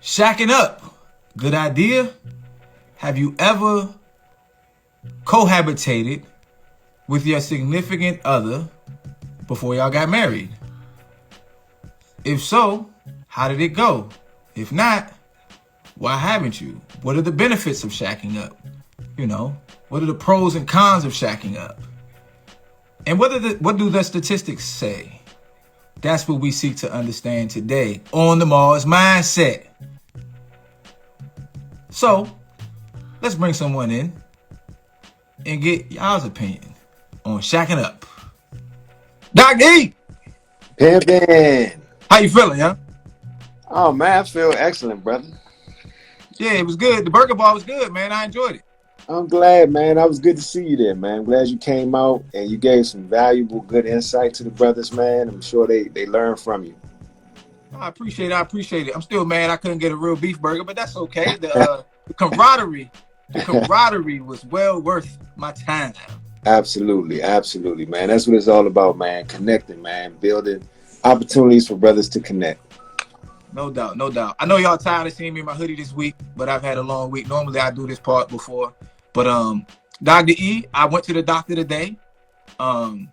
Shacking up. Good idea? Have you ever cohabitated with your significant other before y'all got married? If so, how did it go? If not, why haven't you? What are the benefits of shacking up? You know, what are the pros and cons of shacking up? And what do the statistics say? That's what we seek to understand today on the Mars Mindset. So, let's bring someone in and get y'all's opinion on shacking up. Doc E, Pimpin'. how you feeling, huh? Oh man, I feel excellent, brother. Yeah, it was good. The burger bar was good, man. I enjoyed it. I'm glad, man. I was good to see you there, man. I'm glad you came out and you gave some valuable, good insight to the brothers, man. I'm sure they learned from you. I appreciate it. I appreciate it. I'm still mad I couldn't get a real beef burger, but that's okay. The camaraderie was well worth my time. Absolutely, absolutely, man. That's what it's all about, man. Connecting, man. Building opportunities for brothers to connect. No doubt, no doubt. I know y'all tired of seeing me in my hoodie this week, but I've had a long week. Normally I do this part before. But Dr. E, I went to the doctor today. I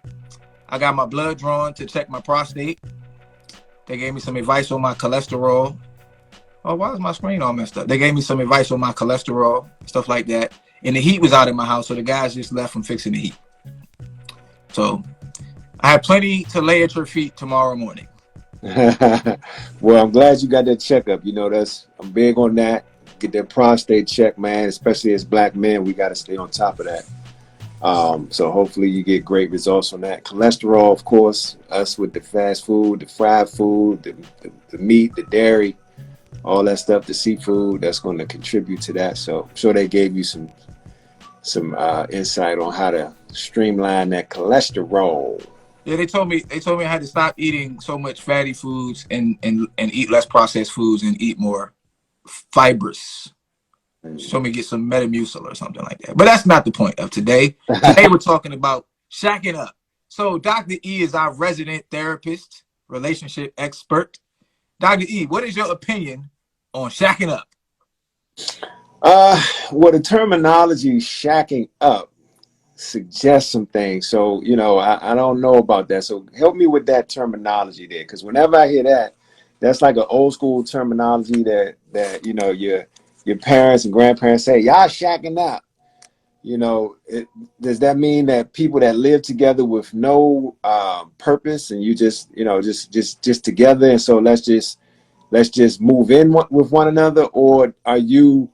got my blood drawn to check my prostate. They gave me some advice on my cholesterol. Oh, why is my screen all messed up? They gave me some advice on my cholesterol, stuff like that. And the heat was out in my house, so the guys just left from fixing the heat. So I have plenty to lay at your feet tomorrow morning. Well, I'm glad you got that checkup. You know, I'm big on that. Get that prostate check, man. Especially as black men, we got to stay on top of that. So hopefully you get great results on that. Cholesterol, of course, us with the fast food, the fried food, the meat, the dairy, all that stuff, the seafood, that's going to contribute to that. So I'm sure they gave you some insight on how to streamline that cholesterol. Yeah, they told me I had to stop eating so much fatty foods and eat less processed foods and eat more fibrous. So me get some Metamucil or something like that. But that's not the point of today. Today we're talking about shacking up. So Dr. E is our resident therapist, relationship expert. Dr. E, what is your opinion on shacking up? Well, the terminology shacking up suggests some things. So, I don't know about that. So help me with that terminology there. Because whenever I hear that, that's like an old school terminology that your parents and grandparents say, y'all shacking up. Does that mean that people that live together with no purpose and you just together, and so let's just move in with one another? Or are you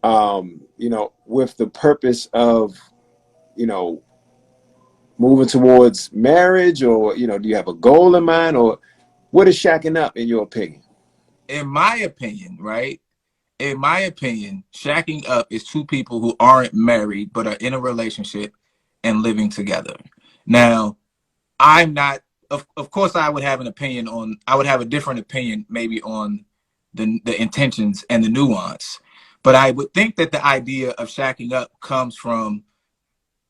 with the purpose of moving towards marriage, or do you have a goal in mind, or what is shacking up in your opinion? In my opinion, right? In my opinion, shacking up is two people who aren't married but are in a relationship and living together. Now, I'm not. Of course, I would have a different opinion maybe on the intentions and the nuance. But I would think that the idea of shacking up comes from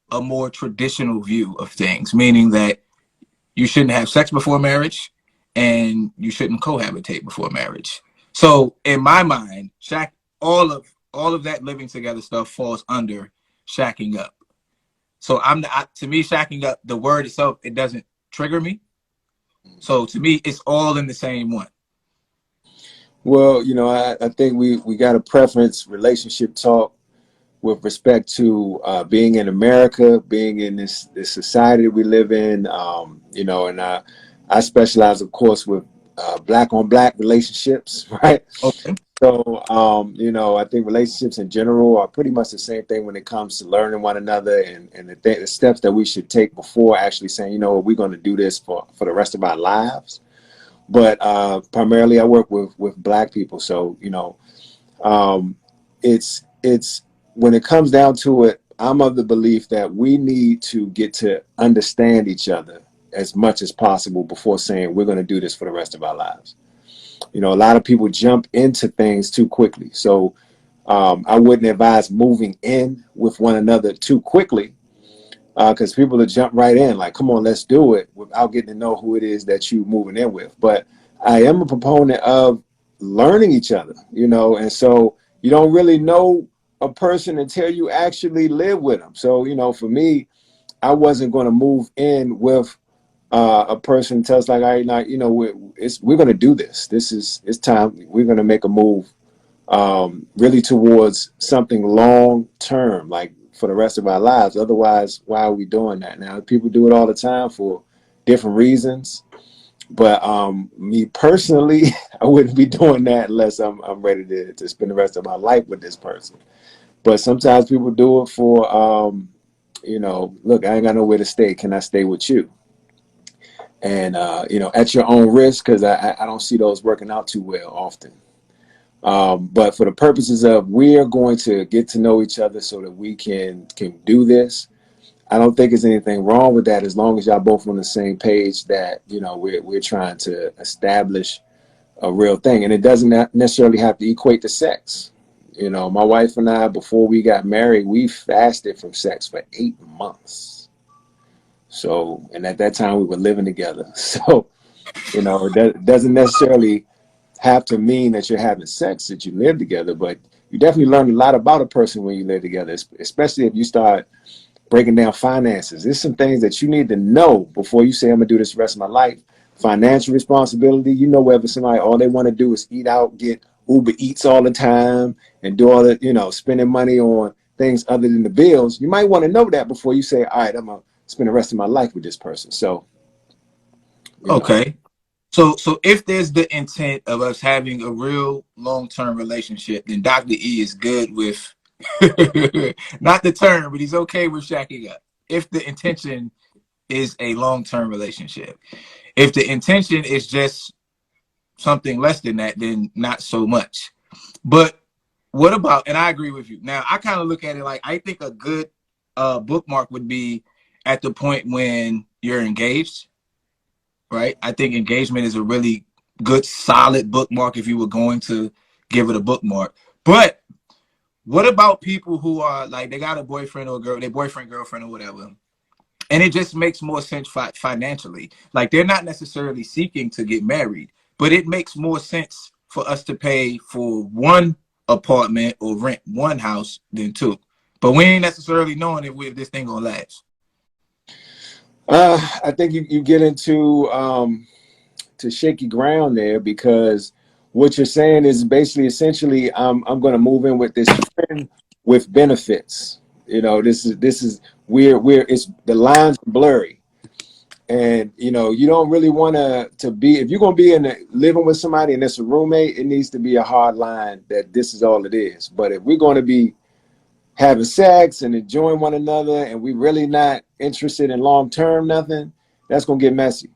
a more traditional view of things, meaning that you shouldn't have sex before marriage and you shouldn't cohabitate before marriage. So in my mind, all of that living together stuff falls under shacking up. So to me, shacking up, the word itself, it doesn't trigger me. So to me, it's all in the same one. Well, I think we got to preference relationship talk with respect to being in America, being in this society that we live in, and I specialize, of course, with black on black relationships, right? Okay. So, I think relationships in general are pretty much the same thing when it comes to learning one another and the steps that we should take before actually saying, we're going to do this for the rest of our lives. But primarily I work with black people. So, it's when it comes down to it, I'm of the belief that we need to get to understand each other as much as possible before saying we're going to do this for the rest of our lives. A lot of people jump into things too quickly. So I wouldn't advise moving in with one another too quickly, because people will jump right in like, come on, let's do it, without getting to know who it is that you're moving in with. But I am a proponent of learning each other, you know, and so you don't really know a person until you actually live with them. So, you know, for me, I wasn't going to move in with a person tells like, I not, you know, we're going to do this. It's time. We're going to make a move, really towards something long term, like for the rest of our lives. Otherwise, why are we doing that? Now, people do it all the time for different reasons. But me personally, I wouldn't be doing that unless I'm ready to spend the rest of my life with this person. But sometimes people do it for, you know, look, I ain't got nowhere to stay. Can I stay with you? And you know, at your own risk, because I don't see those working out too well often. But for the purposes of we're going to get to know each other so that we can do this, I don't think there's anything wrong with that as long as y'all both on the same page that, you know, we're trying to establish a real thing. And it doesn't necessarily have to equate to sex. You know, my wife and I, before we got married, we fasted from sex for 8 months. So, and at that time we were living together. So, you know, that doesn't necessarily have to mean that you're having sex, that you live together, but you definitely learn a lot about a person when you live together, especially if you start breaking down finances. There's some things that you need to know before you say, I'm going to do this the rest of my life. Financial responsibility. You know, whether somebody, all they want to do is eat out, get Uber Eats all the time and do all that, you know, spending money on things other than the bills. You might want to know that before you say, all right, I'm going to spend the rest of my life with this person. So, you know. Okay. So if there's the intent of us having a real long-term relationship, then Dr. E is good with not the term, but he's okay with shacking up. If the intention is a long-term relationship. If the intention is just something less than that, then not so much. But what about, and I agree with you. Now, I kind of look at it like I think a good bookmark would be at the point when you're engaged, right? I think engagement is a really good, solid bookmark if you were going to give it a bookmark. But what about people who are like, they got a boyfriend or girl, their boyfriend, girlfriend, or whatever, and it just makes more sense financially. Like they're not necessarily seeking to get married, but it makes more sense for us to pay for one apartment or rent one house than two. But we ain't necessarily knowing if this thing gonna last. I think you get into to shaky ground there because what you're saying is basically essentially I'm going to move in with this friend with benefits. You know, this is we're it's the lines are blurry, and you know you don't really want to be if you're going to be in living with somebody and it's a roommate. It needs to be a hard line that this is all it is. But if we're going to be having sex and enjoying one another and we really not interested in long term nothing, that's going to get messy.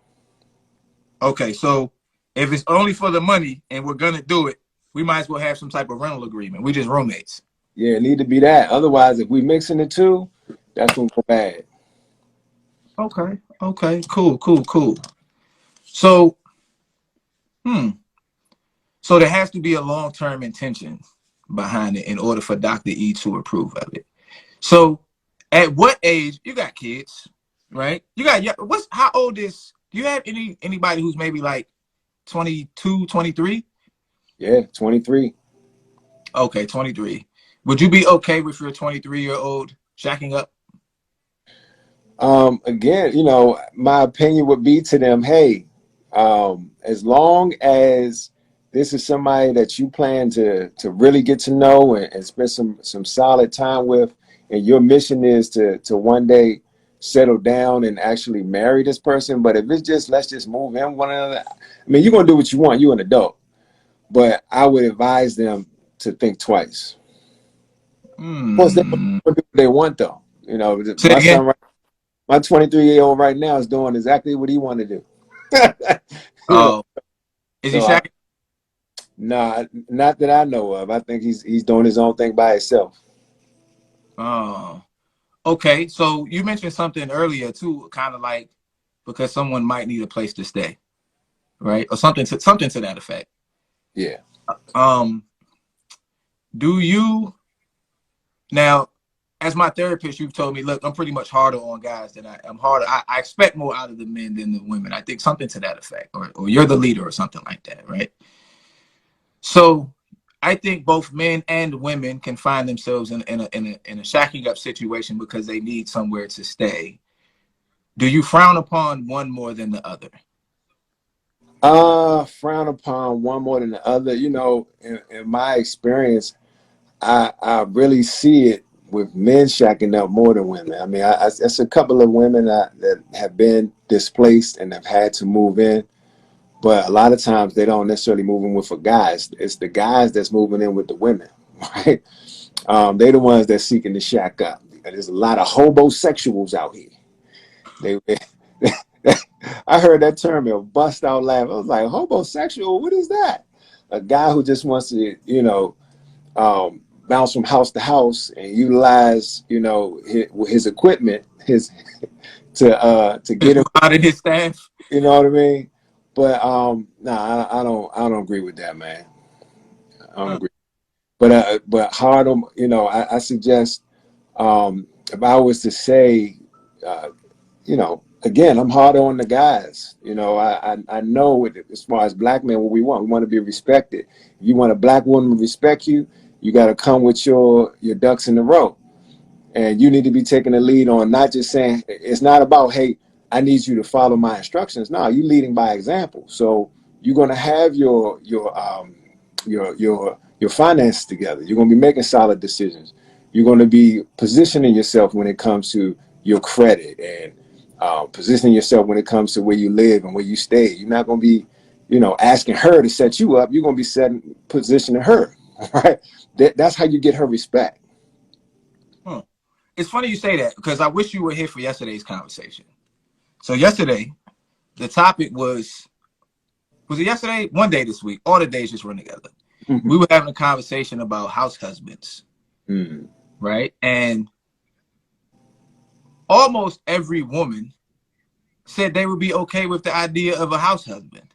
Okay, so if it's only for the money and we're gonna do it, we might as well have some type of rental agreement. We just roommates. Yeah, it need to be that. Otherwise, if we mixing the two, that's gonna go bad. Okay. Okay. Cool. Cool. Cool. So, hmm. So there has to be a long-term intention behind it in order for Dr. E to approve of it. So, at what age you got kids, right? You got what's how old is? Do you have anybody who's maybe like 22, 23? Yeah, 23. Okay, 23. Would you be okay with your 23-year-old shacking up? Again, you know, my opinion would be to them, hey, as long as this is somebody that you plan to really get to know and spend some solid time with, and your mission is to one day settle down and actually marry this person. But if it's just let's just move in one another, I mean, you're gonna do what you want. You're an adult, but I would advise them to think twice. Of course, they Hmm. do what they want though. You know, Say it my again. son, my 23-year-old right now is doing exactly what he wanted to do. You know, Oh, is he so shacking? nah, not that I know of. I think he's doing his own thing by himself. Oh, okay. So you mentioned something earlier too, kind of like because someone might need a place to stay, right? Or something to that effect. Yeah, Um, do you now, as my therapist, you've told me, look, I'm pretty much harder on guys than I am harder. I expect more out of the men than the women. I think something to that effect, or you're the leader or something like that, right? So I think both men and women can find themselves in a shacking up situation because they need somewhere to stay. Do you frown upon one more than the other? Frown upon one more than the other. You know, in my experience, I really see it with men shacking up more than women. I mean, it's a couple of women that have been displaced and have had to move in, but a lot of times they don't necessarily move in with the guys. It's the guys that's moving in with the women, right? They're the ones that's seeking to shack up. There's a lot of hobosexuals out here. They, I heard that term and bust out laughing. I was like, homosexual? What is that? A guy who just wants to, bounce from house to house and utilize, his equipment, to His get him, out of his staff. you know what I mean? But nah, I don't agree with that, man. I don't Huh. agree. But hard on, I suggest, if I was to say, uh, again, I'm hard on the guys. I know as far as black men, what we want. We want to be respected. If you want a black woman to respect you, you got to come with your ducks in a row. And you need to be taking the lead on not just saying, it's not about, hey, I need you to follow my instructions. No, you leading by example. So you're going to have your finances together. You're going to be making solid decisions. You're going to be positioning yourself when it comes to your credit and positioning yourself when it comes to where you live and where you stay. You're not going to be, asking her to set you up. You're going to be positioning her, right? That's how you get her respect. Huh. It's funny you say that because I wish you were here for yesterday's conversation. So yesterday, the topic was it yesterday? One day this week. All the days just run together. We were having a conversation about house husbands, Mm-hmm. right? And almost every woman said they would be okay with the idea of a house husband.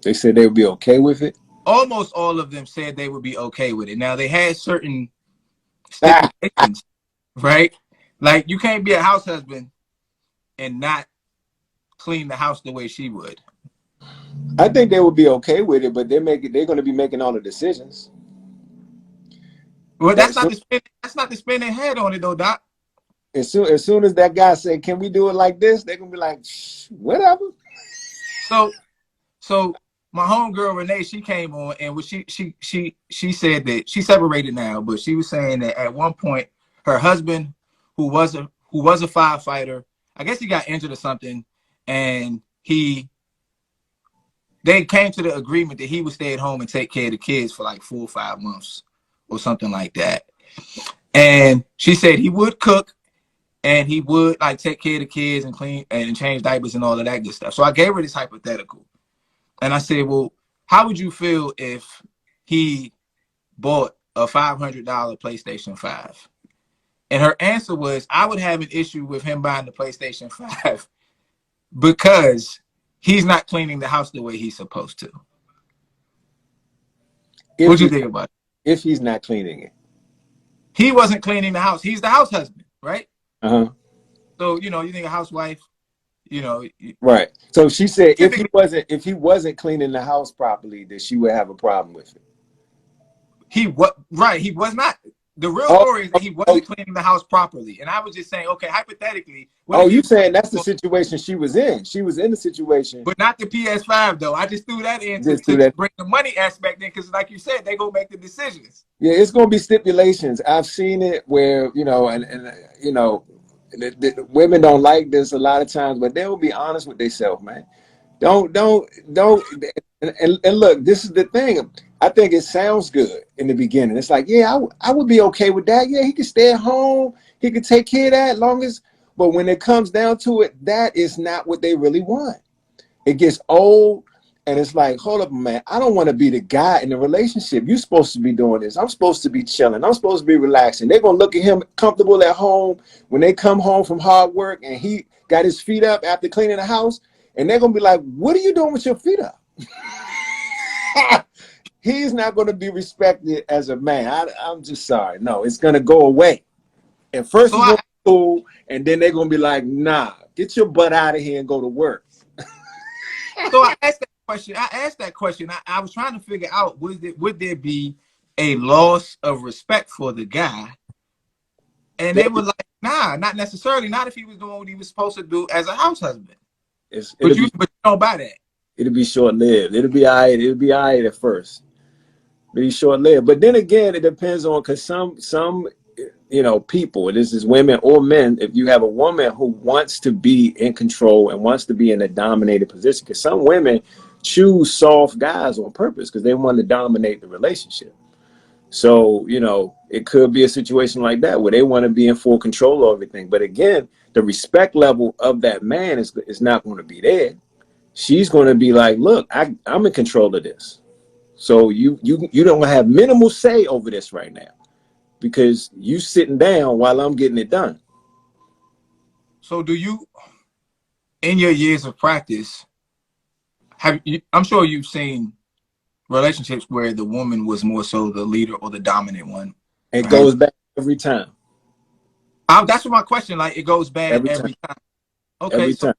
They said they would be okay with it. Almost all of them said they would be okay with it. Now they had certain stipulations, right? Like you can't be a house husband and not clean the house the way she would. I think they would be okay with it, but they're going to be making all the decisions. Well, As soon, that's not the spin they had on it though, Doc. as soon as that guy said, "Can we do it like this?" They're gonna be like, "Whatever." So so my homegirl Renee, she came on and she said that she separated now, but she was saying that at one point her husband, who was a firefighter, I guess he got injured or something, and they came to the agreement that he would stay at home and take care of the kids for like 4 or 5 months or something like that. And she said he would cook and he would like take care of the kids and clean and change diapers and all of that good stuff. So I gave her this hypothetical. And I said, well, how would you feel if he bought a $500 PlayStation 5? And her answer was, I would have an issue with him buying the PlayStation 5 because he's not cleaning the house the way he's supposed to. If What'd you he think about it? if he's not cleaning it, He wasn't cleaning the house. He's the house husband, right? uh-huh. So, you think a housewife, you know, Right. So she said if he typically wasn't if he wasn't cleaning the house properly, that she would have a problem with it. he was not. The real Oh, story is that he oh, wasn't cleaning the house properly. And I was just saying, okay, hypothetically, what oh, if you he, saying that's the situation she was in? She was in the situation. but not the PS5 though. I just threw that in to, Just do to that. bring the money aspect in because, like you said, they gonna make the decisions. Yeah, it's gonna be stipulations. I've seen it where and women don't like this a lot of times, but they will be honest with themselves, man. Don't. And look, this is the thing. I think it sounds good in the beginning. It's like, yeah, I would be okay with that. Yeah, he could stay at home. He could take care of that long as. But when it comes down to it, that is not what they really want. It gets old, and it's like, hold up, man. I don't want to be the guy in the relationship. You're supposed to be doing this. I'm supposed to be chilling. I'm supposed to be relaxing. They're gonna look at him comfortable at home when they come home from hard work, and he got his feet up after cleaning the house, and they're gonna be like, "What are you doing with your feet up?" He's not going to be respected as a man. I'm just sorry. No, it's going to go away. And first So it's I going to be cool, and then they're going to be like, nah, get your butt out of here and go to work. so I asked that question. I asked that question. I was trying to figure out would there be a loss of respect for the guy? And they were like, nah, not necessarily. Not if he was doing what he was supposed to do as a house husband. It'll be But you don't buy that. it'll be short lived. It'll be all right. It'll be all right at first. Be short lived. But then again, it depends on, because some people, and this is women or men, if you have a woman who wants to be in control and wants to be in a dominated position, because some women choose soft guys on purpose because they want to dominate the relationship. So, it could be a situation like that where they want to be in full control of everything. But again, the respect level of that man is not going to be there. She's going to be like, look, I'm in control of this. So you don't have minimal say over this right now, because you sitting down while I'm getting it done. So do you, in your years of practice, I'm sure you've seen relationships where the woman was more so the leader or the dominant one. It right? goes back every time. That's what my question, like, it goes bad every time. Okay, every time.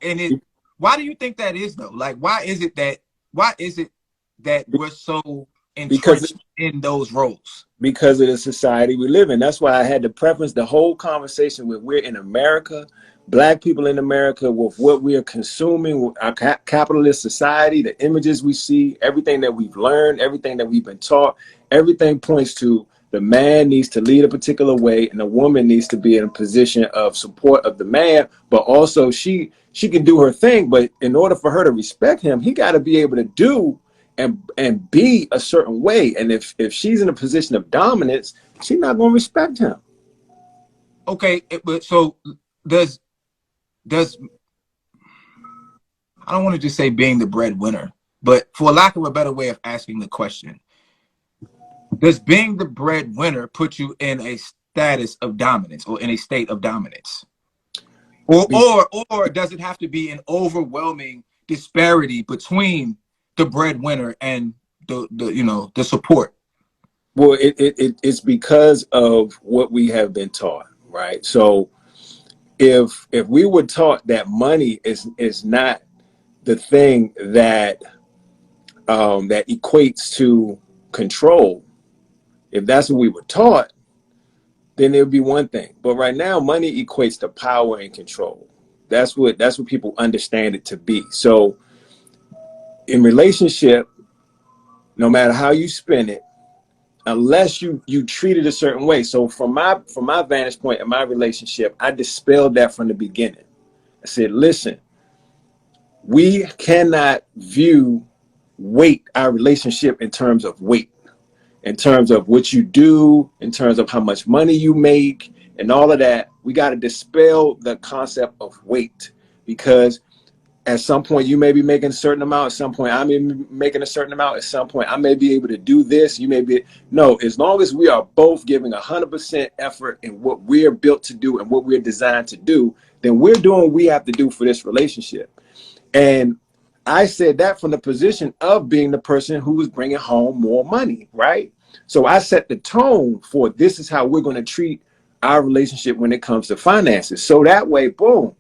And why do you think that is, though? Like, why is it that we're so entrenched in those roles? Because of the society we live in. That's why I had to preface the whole conversation with, we're in America, Black people in America, with what we are consuming, with our capitalist society, the images we see, everything that we've learned, everything that we've been taught, everything points to the man needs to lead a particular way, and the woman needs to be in a position of support of the man, but also she can do her thing. But in order for her to respect him, he got to be able to do and be a certain way. And if she's in a position of dominance, she's not going to respect him. Okay, but so does I don't want to just say being the breadwinner, but for lack of a better way of asking the question, does being the breadwinner put you in a status of dominance or in a state of dominance? Or does it have to be an overwhelming disparity between the breadwinner and the support? Well, it's because of what we have been taught, right? So if we were taught that money is not the thing that that equates to control, if that's what we were taught, then it would be one thing. But right now, money equates to power and control. That's what people understand it to be. So in relationship, no matter how you spin it, unless you treat it a certain way. So from my vantage point in my relationship, I dispelled that from the beginning. I said, listen, we cannot view our relationship in terms of weight, in terms of what you do, in terms of how much money you make, and all of that. We got to dispel the concept of weight, because at some point you may be making a certain amount, at some point I may be making a certain amount, at some point I may be able to do this, you may be. No, as long as we are both giving 100% effort in what we're built to do and what we're designed to do, then we're doing what we have to do for this relationship. And I said that from the position of being the person who was bringing home more money, right? So I set the tone for, this is how we're going to treat our relationship when it comes to finances. So that way, boom,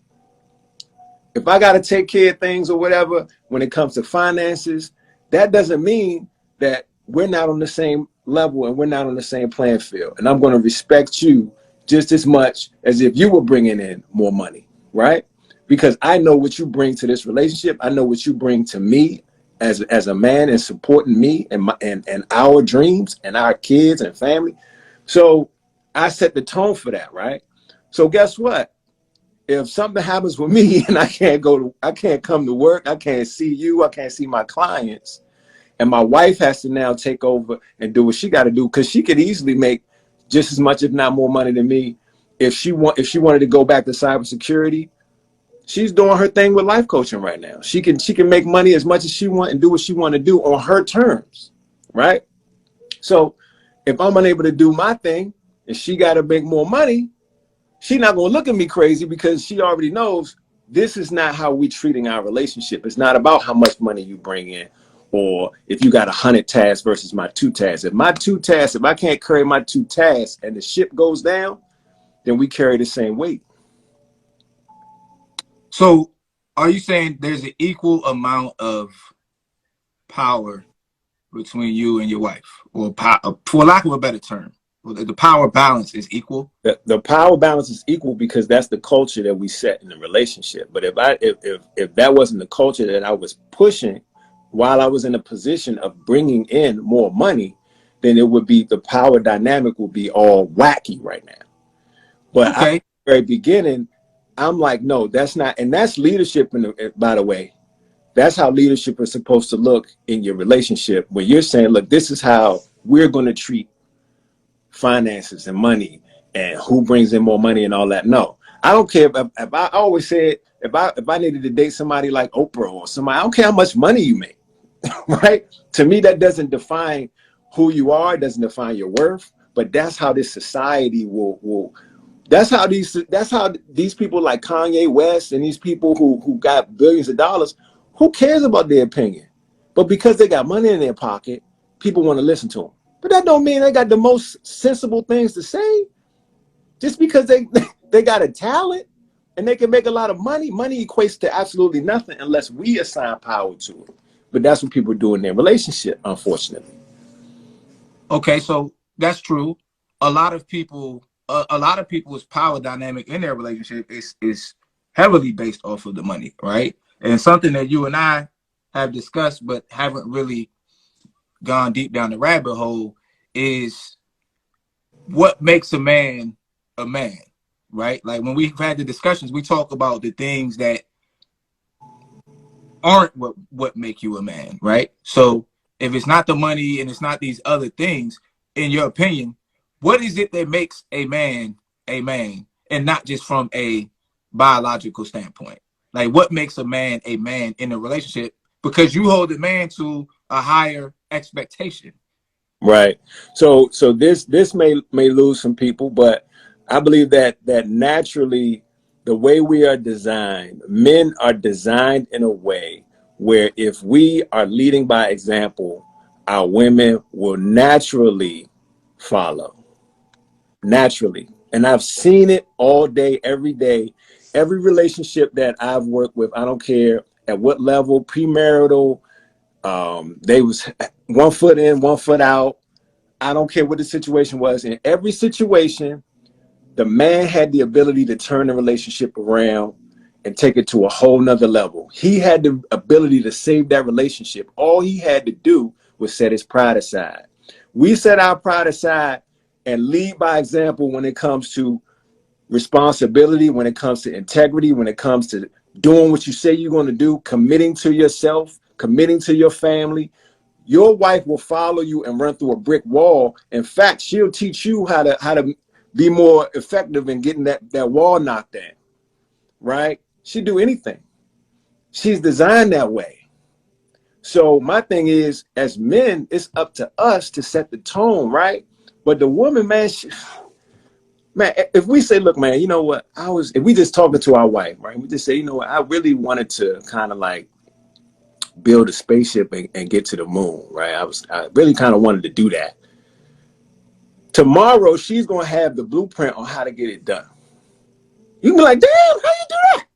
if I got to take care of things or whatever, when it comes to finances, that doesn't mean that we're not on the same level and we're not on the same playing field. And I'm going to respect you just as much as if you were bringing in more money, right? Because I know what you bring to this relationship. I know what you bring to me as a man, and supporting me and our dreams and our kids and family. So I set the tone for that, right? So guess what? If something happens with me and I can't come to work, I can't see you, I can't see my clients, and my wife has to now take over and do what she got to do, because she could easily make just as much, if not more, money than me. If she wanted to go back to cybersecurity, she's doing her thing with life coaching right now. She can make money as much as she wants and do what she want to do on her terms, right? So if I'm unable to do my thing and she got to make more money, she's not going to look at me crazy, because she already knows this is not how we treating our relationship. It's not about how much money you bring in, or if you got 100 tasks versus my 2 tasks. If I can't carry my 2 tasks and the ship goes down, then we carry the same weight. So are you saying there's an equal amount of power between you and your wife, or for lack of a better term, the power balance is equal? The power balance is equal because that's the culture that we set in the relationship. But if that wasn't the culture that I was pushing while I was in a position of bringing in more money, then it would be, the power dynamic would be all wacky right now. But at Okay. the very beginning, I'm like, no, that's not. And that's leadership. By the way, that's how leadership is supposed to look in your relationship. When you're saying, look, this is how we're going to treat finances and money and who brings in more money and all that. No, I don't care. If I always said, if I needed to date somebody like Oprah or somebody, I don't care how much money you make, right? To me, that doesn't define who you are. It doesn't define your worth. But that's how this society will. That's how these people like Kanye West and these people who got billions of dollars, who cares about their opinion? But because they got money in their pocket, people want to listen to them. But that don't mean they got the most sensible things to say. Just because they got a talent and they can make a lot of money, money equates to absolutely nothing unless we assign power to it. But that's what people do in their relationship, unfortunately. Okay, so that's true. A lot of people's power dynamic in their relationship is heavily based off of the money, right? And something that you and I have discussed but haven't really gone deep down the rabbit hole is what makes a man, right? Like when we've had the discussions, we talk about the things that aren't what make you a man, right? So if it's not the money and it's not these other things, in your opinion, what is it that makes a man, and not just from a biological standpoint? Like what makes a man in a relationship? Because you hold a man to a higher expectation. Right. So this may lose some people, but I believe that naturally the way we are designed, men are designed in a way where if we are leading by example, our women will naturally follow. Naturally. And I've seen it all day, every day. Every relationship that I've worked with, I don't care at what level, premarital, they was 1 foot in, 1 foot out. I don't care what the situation was. In every situation, the man had the ability to turn the relationship around and take it to a whole nother level. He had the ability to save that relationship. All he had to do was set his pride aside. We set our pride aside and lead by example when it comes to responsibility, when it comes to integrity, when it comes to doing what you say you're going to do, committing to yourself, committing to your family. Your wife will follow you and run through a brick wall. In fact, she'll teach you how to be more effective in getting that wall knocked down, right? She'll do anything. She's designed that way. So my thing is, as men, it's up to us to set the tone, right? But the woman, man, man, if we say, look, man, you know what? If we just talking to our wife, right? We just say, you know what? I really wanted to kind of like build a spaceship and get to the moon, right? I really kind of wanted to do that. Tomorrow, she's going to have the blueprint on how to get it done. You can be like, damn, how you do that?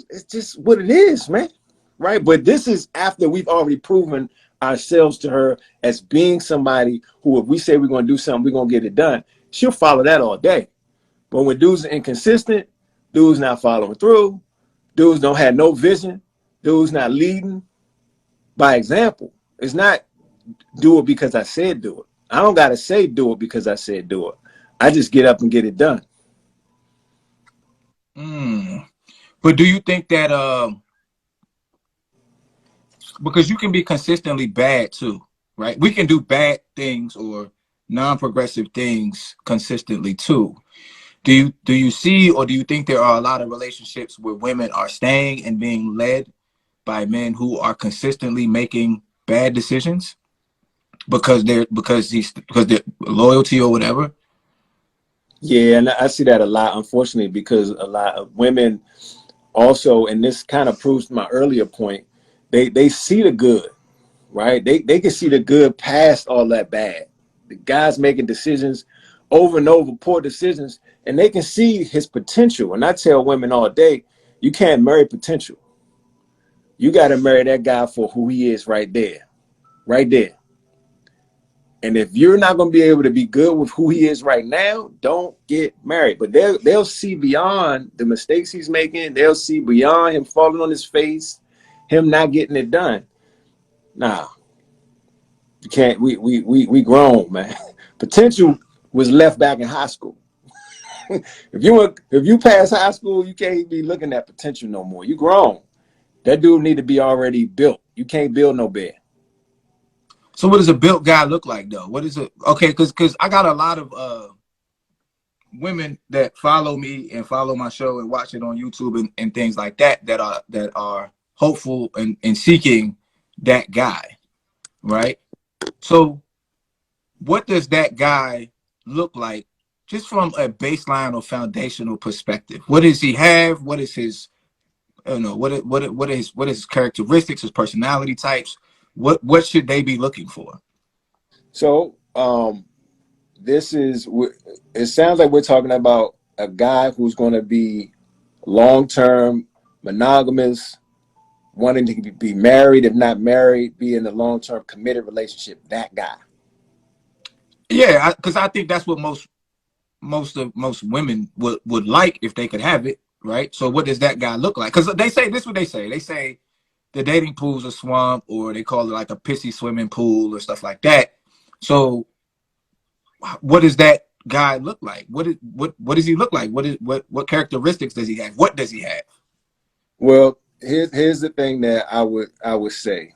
It's just what it is, man. Right? But this is after we've already proven ourselves to her as being somebody who, if we say we're going to do something, we're going to get it done. She'll follow that all day. But when dudes are inconsistent, dudes not following through, dudes don't have no vision, dudes not leading by example. It's not do it because I said do it. I don't got to say do it because I said do it. I just get up and get it done. But do you think that because you can be consistently bad too, right? We can do bad things or non-progressive things consistently too. Do you see, or do you think there are a lot of relationships where women are staying and being led by men who are consistently making bad decisions because they're loyalty or whatever? Yeah, and I see that a lot, unfortunately, because a lot of women also, and this kind of proves my earlier point, they see the good, right? They can see the good past all that bad. The guy's making decisions over and over, poor decisions, and they can see his potential. And I tell women all day, You can't marry potential. You got to marry that guy for who he is right there, right there. And if you're not going to be able to be good with who he is right now, don't get married. But they'll see beyond the mistakes he's making. They'll see beyond him falling on his face, him not getting it done. Nah, you can't. We grown, man. Potential was left back in high school. If you pass high school, you can't be looking at potential no more. You grown. That dude need to be already built. You can't build no bed. So what does a built guy look like though? What is it? Okay, because I got a lot of women that follow me and follow my show and watch it on YouTube and things like that that are hopeful and seeking that guy, right? So what does that guy look like just from a baseline or foundational perspective? What does he have? What is his what is his characteristics, his personality types? What should they be looking for? So this is, it sounds like we're talking about a guy who's going to be long-term monogamous, wanting to be married, if not married, be in a long-term committed relationship. That guy. Yeah, because I think that's what most women would like if they could have it, right? So what does that guy look like? Because they say this, what they say. They say the dating pool's a swamp, or they call it like a pissy swimming pool or stuff like that. So what does that guy look like? What does he look like? What characteristics does he have? What does he have? Well, here's the thing that I would say,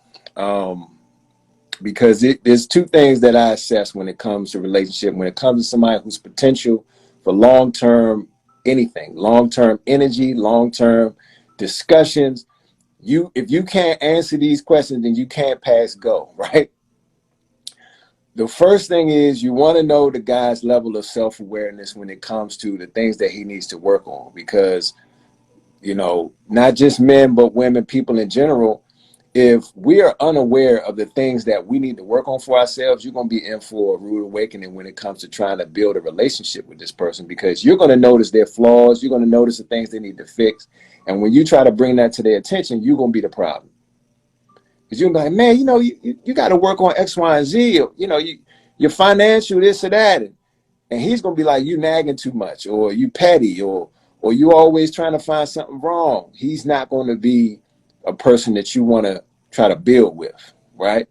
because there's two things that I assess when it comes to relationship. When it comes to somebody who's potential for long-term anything, long-term energy, long-term discussions, if you can't answer these questions, then you can't pass go, right? The first thing is you want to know the guy's level of self-awareness when it comes to the things that he needs to work on, because not just men, but women, people in general, if we are unaware of the things that we need to work on for ourselves, you're going to be in for a rude awakening when it comes to trying to build a relationship with this person, because you're going to notice their flaws. You're going to notice the things they need to fix. And when you try to bring that to their attention, you're going to be the problem. Because you're going to be like, man, you got to work on X, Y, and Z. Or, your financial, this or that. And he's going to be like, you nagging too much, or you petty, or you always trying to find something wrong. He's not going to be a person that you want to try to build with, right?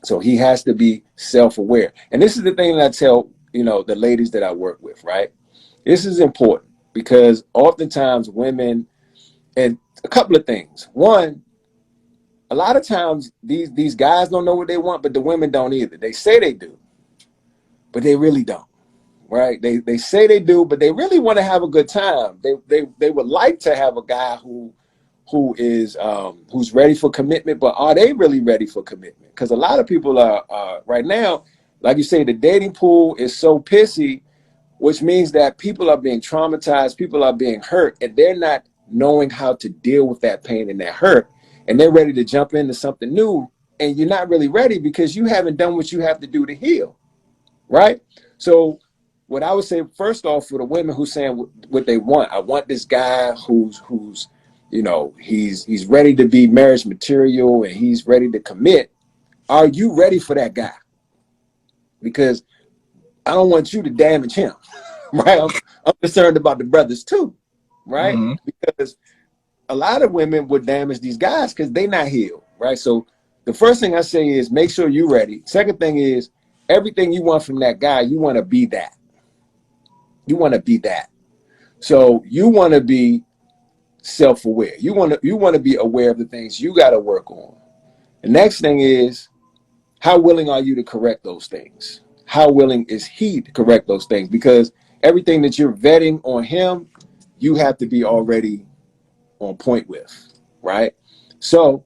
So he has to be self-aware. And this is the thing that I tell, the ladies that I work with, right? This is important because oftentimes women, and a couple of things. One, a lot of times these guys don't know what they want, but the women don't either. They say they do, but they really don't. Right? They say they do, but they really want to have a good time. They would like to have a guy who's ready for commitment, but are they really ready for commitment? Because a lot of people are right now, like you say, the dating pool is so pissy, which means that people are being traumatized, people are being hurt, and they're not knowing how to deal with that pain and that hurt, and they're ready to jump into something new, and you're not really ready because you haven't done what you have to do to heal, right? So what I would say, first off, for the women who's saying what they want, I want this guy who's he's ready to be marriage material and he's ready to commit. Are you ready for that guy? Because I don't want you to damage him, right? I'm concerned about the brothers too, right? Mm-hmm. Because a lot of women would damage these guys because they're not healed, right? So the first thing I say is make sure you're ready. Second thing is everything you want from that guy, you want to be that. You want to be that. So you want to be self-aware. You want to be aware of the things you got to work on. The next thing is, how willing are you to correct those things? How willing is he to correct those things? Because everything that you're vetting on him, you have to be already on point with, right? So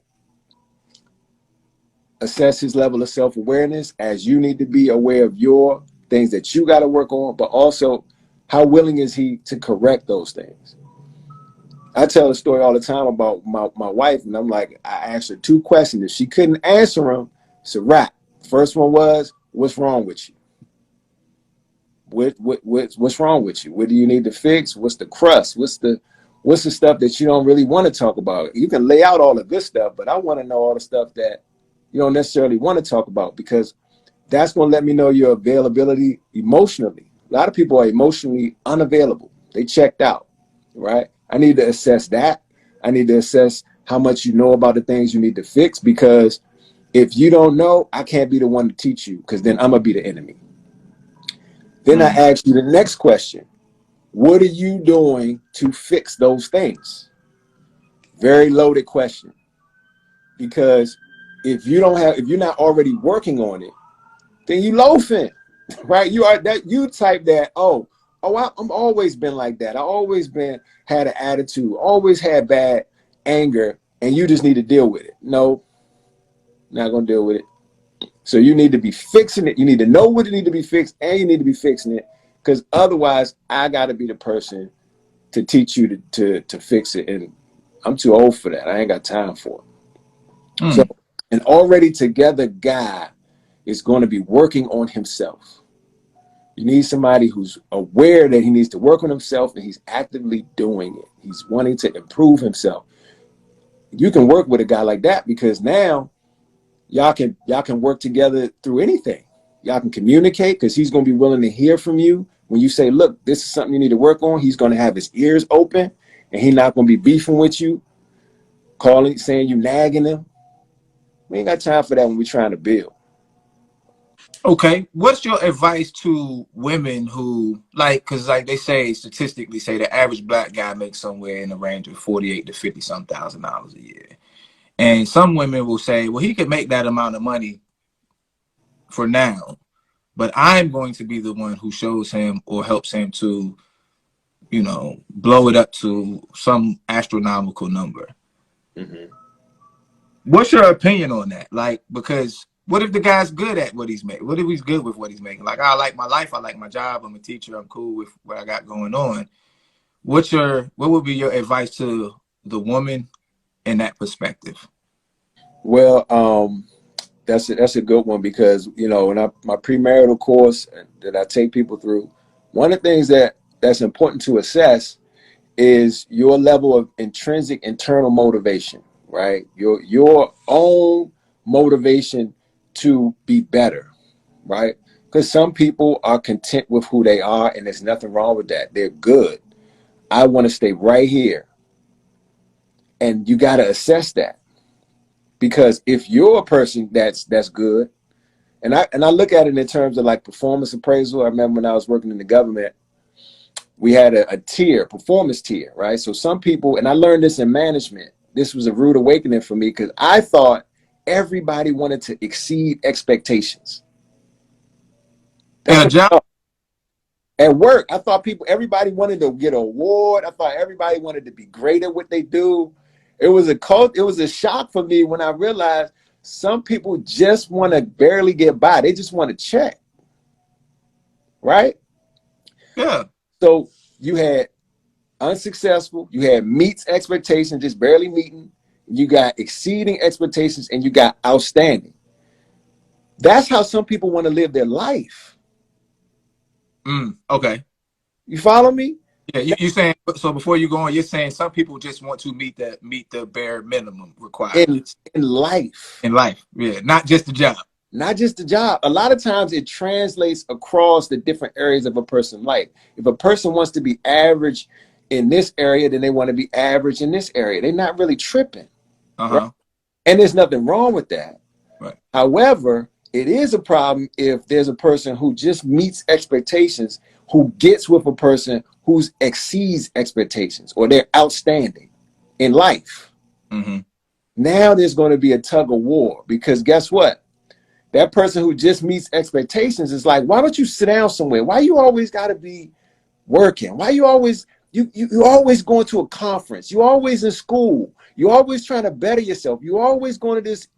assess his level of self-awareness, as you need to be aware of your things that you got to work on, but also how willing is he to correct those things? I tell a story all the time about my wife, and I'm like, I asked her two questions. If she couldn't answer them, it's a wrap. First one was, what's wrong with you? What's wrong with you? What do you need to fix? What's the crust? What's the stuff that you don't really want to talk about? You can lay out all the good stuff, but I want to know all the stuff that you don't necessarily want to talk about, because that's going to let me know your availability emotionally. A lot of people are emotionally unavailable. They checked out, right? I need to assess that. I need to assess how much you know about the things you need to fix, because if you don't know, I can't be the one to teach you, because then I'm going to be the enemy. Then I Mm. ask you the next question. What are you doing to fix those things? Very loaded question. Because if you're not already working on it, then you loafing, right? You are that you type that, I'm always been like that. I always been had an attitude, always had bad anger, and you just need to deal with it. No, not gonna deal with it. So you need to be fixing it. You need to know what it need to be fixed, and you need to be fixing it. Because otherwise, I gotta be the person to teach you to fix it. And I'm too old for that. I ain't got time for it. So Mm. an already together guy is going to be working on himself. You need somebody who's aware that he needs to work on himself, and he's actively doing it. He's wanting to improve himself. You can work with a guy like that, because now y'all can work together through anything. Y'all can communicate, because he's going to be willing to hear from you. When you say, look, this is something you need to work on, he's going to have his ears open, and he's not going to be beefing with you, calling, saying you nagging him. We ain't got time for that when we're trying to build. Okay, what's your advice to women who like, because like they say statistically say the average black guy makes somewhere in the range of 48 to 50 some $1,000 a year, and some women will say, well, he could make that amount of money for now, but I'm going to be the one who shows him or helps him to, blow it up to some astronomical number. Mm-hmm. What's your opinion on that? Like, because what if the guy's good at what he's making? What if he's good with what he's making? Like, I like my life, I like my job, I'm a teacher, I'm cool with what I got going on. What would be your advice to the woman in that perspective? Well, that's a good one, because in my premarital course that I take people through, one of the things that's important to assess is your level of intrinsic internal motivation, right? Your own motivation to be better, right? Because some people are content with who they are, and there's nothing wrong with that. They're good. I want to stay right here, and you got to assess that, because if you're a person that's good, and I look at it in terms of like performance appraisal. I remember when I was working in the government, we had a tier, performance tier, right? So some people, and I learned this in management. This was a rude awakening for me, because I thought everybody wanted to exceed expectations. In That's a what job? I thought. At work, I thought everybody wanted to get an award. I thought everybody wanted to be great at what they do. It was a shock for me when I realized some people just want to barely get by. They just want to check, right? Yeah. So you had unsuccessful, you had meets expectations, just barely meeting, you got exceeding expectations, and you got outstanding. That's how some people want to live their life. Okay. You follow me? Yeah, you saying so before you go on, you're saying some people just want to meet the bare minimum In requirements in life, in life. Yeah, not just the job. not just the job. A lot of times it translates across the different areas of a person's life. If a person wants to be average in this area, then they want to be average in this area. They're not really tripping, right? Uh-huh. And there's nothing wrong with that. Right. However, it is a problem if there's a person who just meets expectations, who gets with a person who exceeds expectations, or they're outstanding in life. Mm-hmm. Now there's going to be a tug of war, because guess what? That person who just meets expectations is like, why don't you sit down somewhere? Why you always got to be working? Why you always you always going to a conference? You always in school. You always trying to better yourself. You always going to this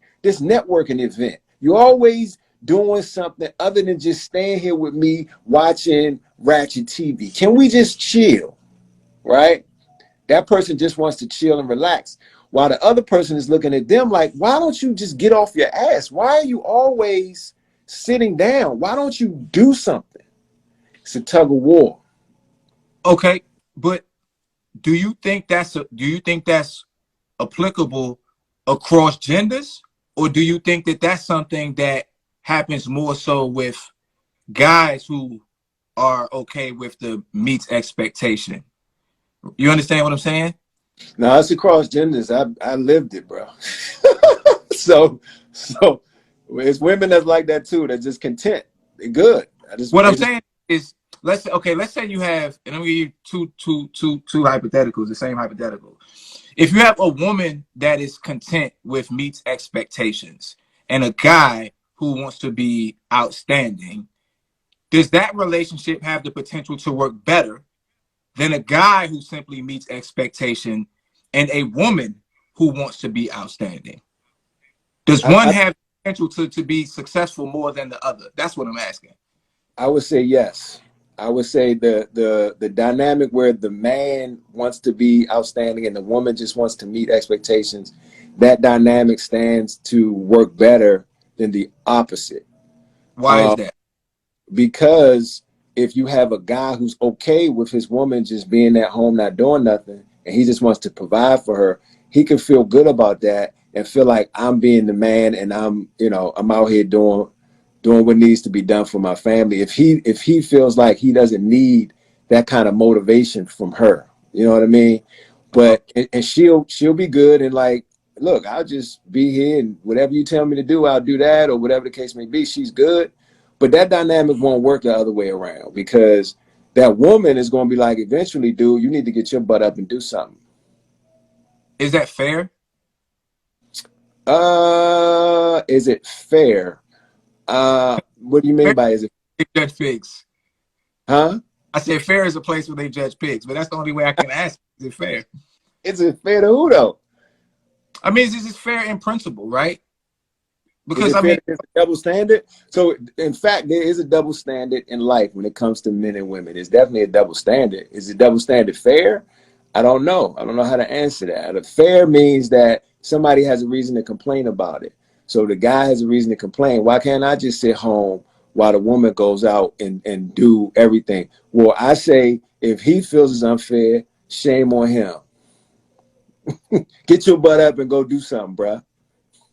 networking event. You always doing something other than just staying here with me watching ratchet TV. Can we just chill? Right? That person just wants to chill and relax. While the other person is looking at them like, why don't you just get off your ass? Why are you always sitting down? Why don't you do something? It's a tug of war. Okay, but do you think that's applicable across genders, or do you think that that's something that happens more so with guys who are okay with the meets expectation? You understand what I'm saying? Now it's across genders. I lived it, bro. So it's women that's like that too. They're just content. They're good. What They I'm just saying is, let's say you have, and I'm gonna give you two hypotheticals, the same hypothetical. If you have a woman that is content with meets expectations and a guy who wants to be outstanding, does that relationship have the potential to work better than a guy who simply meets expectation and a woman who wants to be outstanding? Does one I, have potential to be successful more than the other? That's what I'm asking. I would say yes. I would say the dynamic where the man wants to be outstanding and the woman just wants to meet expectations, that dynamic stands to work better than the opposite. Why is Um, that? because if you have a guy who's okay with his woman just being at home not doing nothing and he just wants to provide for her, he can feel good about that and feel like I'm being the man and I'm out here doing what needs to be done for my family. If he feels like he doesn't need that kind of motivation from her, you know what I mean? But and she'll be good and like, look, I'll just be here and whatever you tell me to do, I'll do that, or whatever the case may be. She's good. But that dynamic won't work the other way around because that woman is going to be like, eventually, dude, you need to get your butt up and do something. Is that fair? Is it fair? What do you mean Fair, by is it? they judge pigs. Huh? I said fair is a place where they judge pigs, but that's the only way I can ask. Is it fair? Is it fair to who though? I mean, is this fair in principle, right? Is Because it I fair mean, that there's a double standard? So, in fact, there is a double standard in life when it comes to men and women. It's definitely a double standard. Is the double standard fair? I don't know. I don't know how to answer that. A fair means that somebody has a reason to complain about it. So the guy has a reason to complain. Why can't I just sit home while the woman goes out and do everything? Well, I say if he feels it's unfair, shame on him. Get your butt up and go do something, bruh.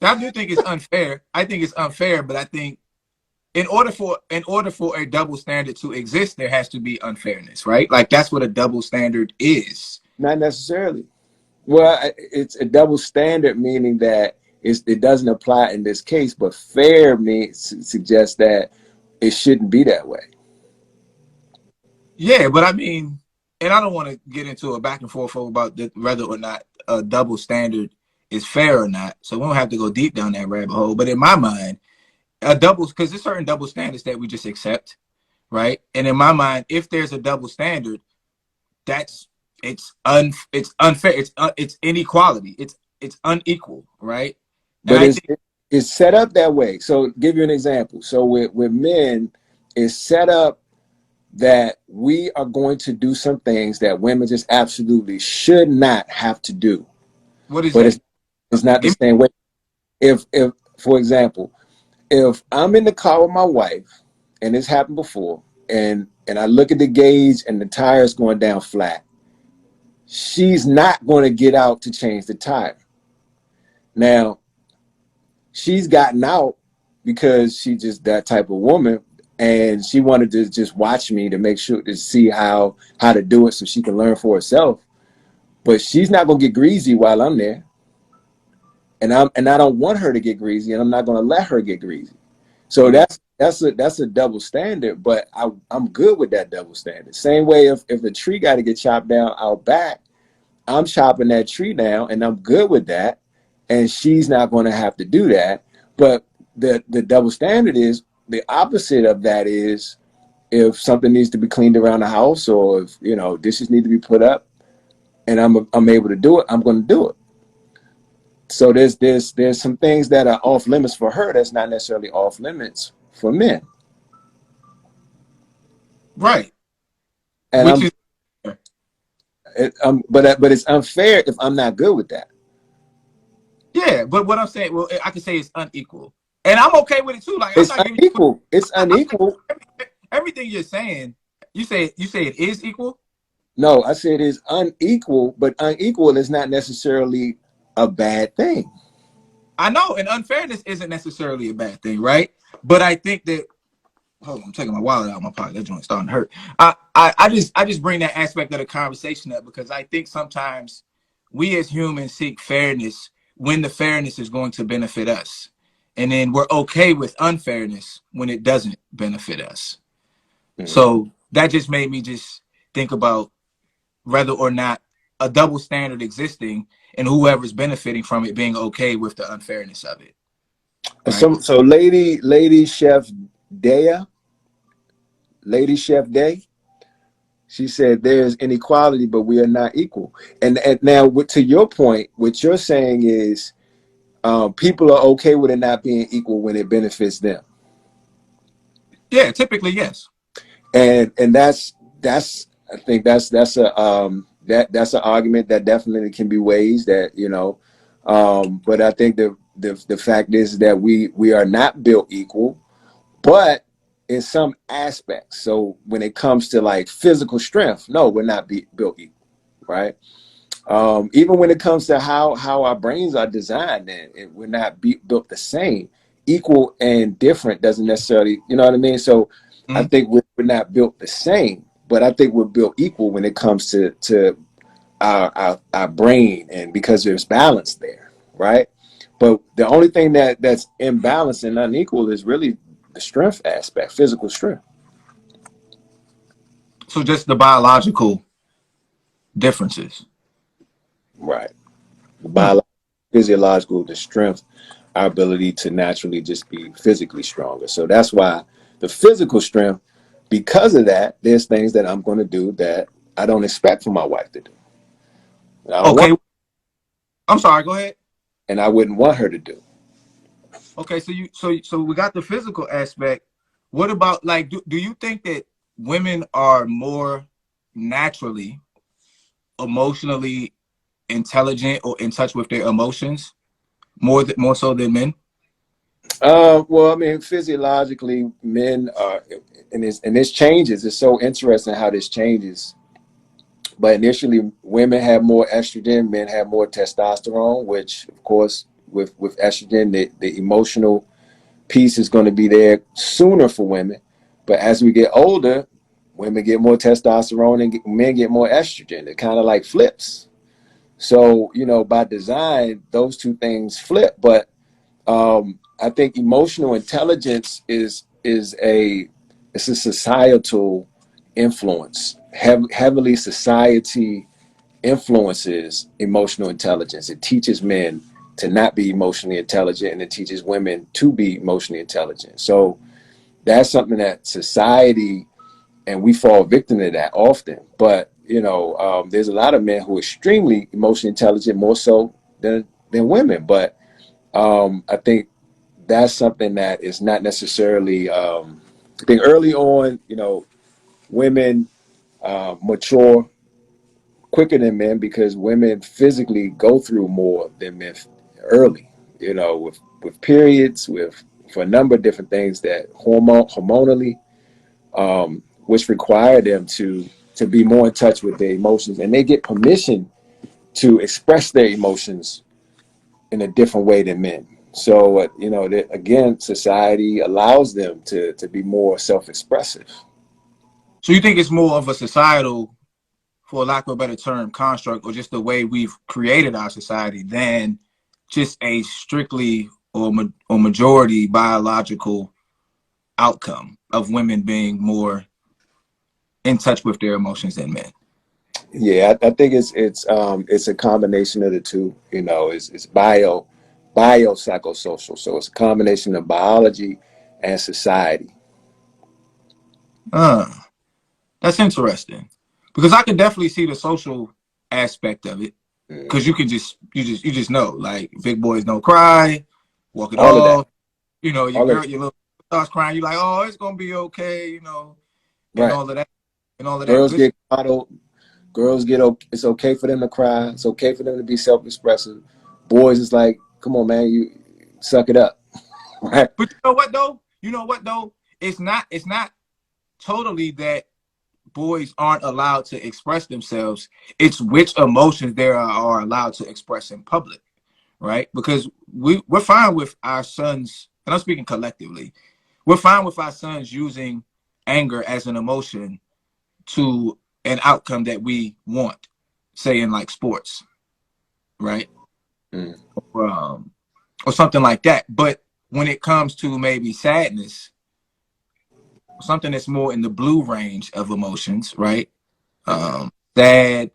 I do think it's unfair. I think it's unfair, but I think in order for a double standard to exist, there has to be unfairness, right? Like that's what a double standard is. Not necessarily. Well, it's a double standard, meaning that it doesn't apply in this case, but fair means suggests that it shouldn't be that way. Yeah, but I mean, and I don't want to get into a back and forth about whether or not a double standard is fair or not. So we don't have to go deep down that rabbit hole. But in my mind, a double, because there's certain double standards that we just accept, right? And in my mind, if there's a double standard, that's it's unfair. It's inequality. It's unequal, right? And But I think it's set up that way. So give you an example. So with men, it's set up that we are going to do some things that women just absolutely should not have to do. what is But that? it's not the Give me, same way. If for example, if I'm in the car with my wife, and it's happened before, and I look at the gauge and the tire's going down flat, she's not going to get out to change the tire. Now, she's gotten out because she's just that type of woman, and she wanted to just watch me to make sure to see how to do it so she can learn for herself. But she's not going to get greasy while I'm there, and I don't want her to get greasy, and I'm not going to let her get greasy. So mm, that's a double standard, but I'm good with that double standard. Same way if a tree got to get chopped down out back, I'm chopping that tree down and I'm good with that. And she's not going to have to do that. But the double standard is the opposite of that is if something needs to be cleaned around the house or if, dishes need to be put up and I'm able to do it, I'm going to do it. So there's some things that are off limits for her that's not necessarily off limits for men. right, And which is but it's unfair if I'm not good with that. yeah. But what I'm saying, well, I can say it's unequal, and I'm okay with it too. Like I'm It's not giving you. unequal. It's I think unequal. everything you're saying, you say it is equal. No, I said it's unequal, but unequal is not necessarily a bad thing. I know, and unfairness isn't necessarily a bad thing, right? But I think that, hold on, I'm taking my wallet out of my pocket. That joint's starting to hurt. I just bring that aspect of the conversation up because I think sometimes we as humans seek fairness when the fairness is going to benefit us. And then we're okay with unfairness when it doesn't benefit us. Mm. So that just made me just think about whether or not a double standard existing and whoever's benefiting from it being okay with the unfairness of it. Right. So lady chef Dea, lady chef Day, she said there's inequality, but we are not equal. And now, to your point, what you're saying is people are okay with it not being equal when it benefits them. Yeah, typically, yes. And that's I think that's a that's an argument that definitely can be raised. That but I think the fact is that we are not built equal, but in some aspects. So when it comes to like physical strength, no, we're not built equal, right? Even when it comes to how our brains are designed, and we're not built the same. Equal and different doesn't necessarily, you know what I mean? So I Mm-hmm. think we're not built the same, but I think we're built equal when it comes to our brain, and because there's balance there, right? But the only thing that's imbalanced and unequal is really the strength aspect, physical strength. So just the biological differences. Right. The Hmm. biological, physiological, the strength, our ability to naturally just be physically stronger. So that's why the physical strength, because of that, there's things that I'm going to do that I don't expect for my wife to do. And I don't want, Okay, I'm sorry. Go ahead. and I wouldn't want her to do. Okay, so we got the physical aspect. What about like do you think that women are more naturally emotionally intelligent or in touch with their emotions more so than men? Well, I mean, physiologically, men are, and this changes. It's so interesting how this changes. But initially, women have more estrogen, men have more testosterone, which, of course, with estrogen, the emotional piece is going to be there sooner for women. But as we get older, women get more testosterone and men get more estrogen. It kind of like flips. So, by design, those two things flip. But I think emotional intelligence is it's a societal influence. Heavily society influences emotional intelligence. It teaches men to not be emotionally intelligent, and it teaches women to be emotionally intelligent. So that's something that society, and we fall victim to that often. But there's a lot of men who are extremely emotionally intelligent, more so than women. But I think that's something that is not necessarily. I think early on, women mature quicker than men because women physically go through more than men early. With periods, with for a number of different things that hormonally, which require them to be more in touch with their emotions, and they get permission to express their emotions in a different way than men. So again, society allows them to be more self-expressive. So you think it's more of a societal, for lack of a better term, construct, or just the way we've created our society than just a strictly or majority biological outcome of women being more in touch with their emotions than men? Yeah, I think it's a combination of the two. It's biopsychosocial. So it's a combination of biology and society. Uh, that's interesting because I can definitely see the social aspect of it because Hmm. you just know like big boys don't cry, walk it All of that. off. Your All of girl, that. your little starts crying. You like, oh, it's gonna be okay. And Right. all of that and all of that Girls good. get coddled. Girls it's okay for them to cry. It's okay for them to be self-expressive. Boys, it's like, come on, man, you suck it up. But you know what though? It's not totally that boys aren't allowed to express themselves. It's which emotions they are allowed to express in public, right? Because we're fine with our sons, and I'm speaking collectively, we're fine with our sons using anger as an emotion to an outcome that we want, say in like sports, right? Mm. Or something like that. But when it comes to maybe sadness, something that's more in the blue range of emotions, right? Sad,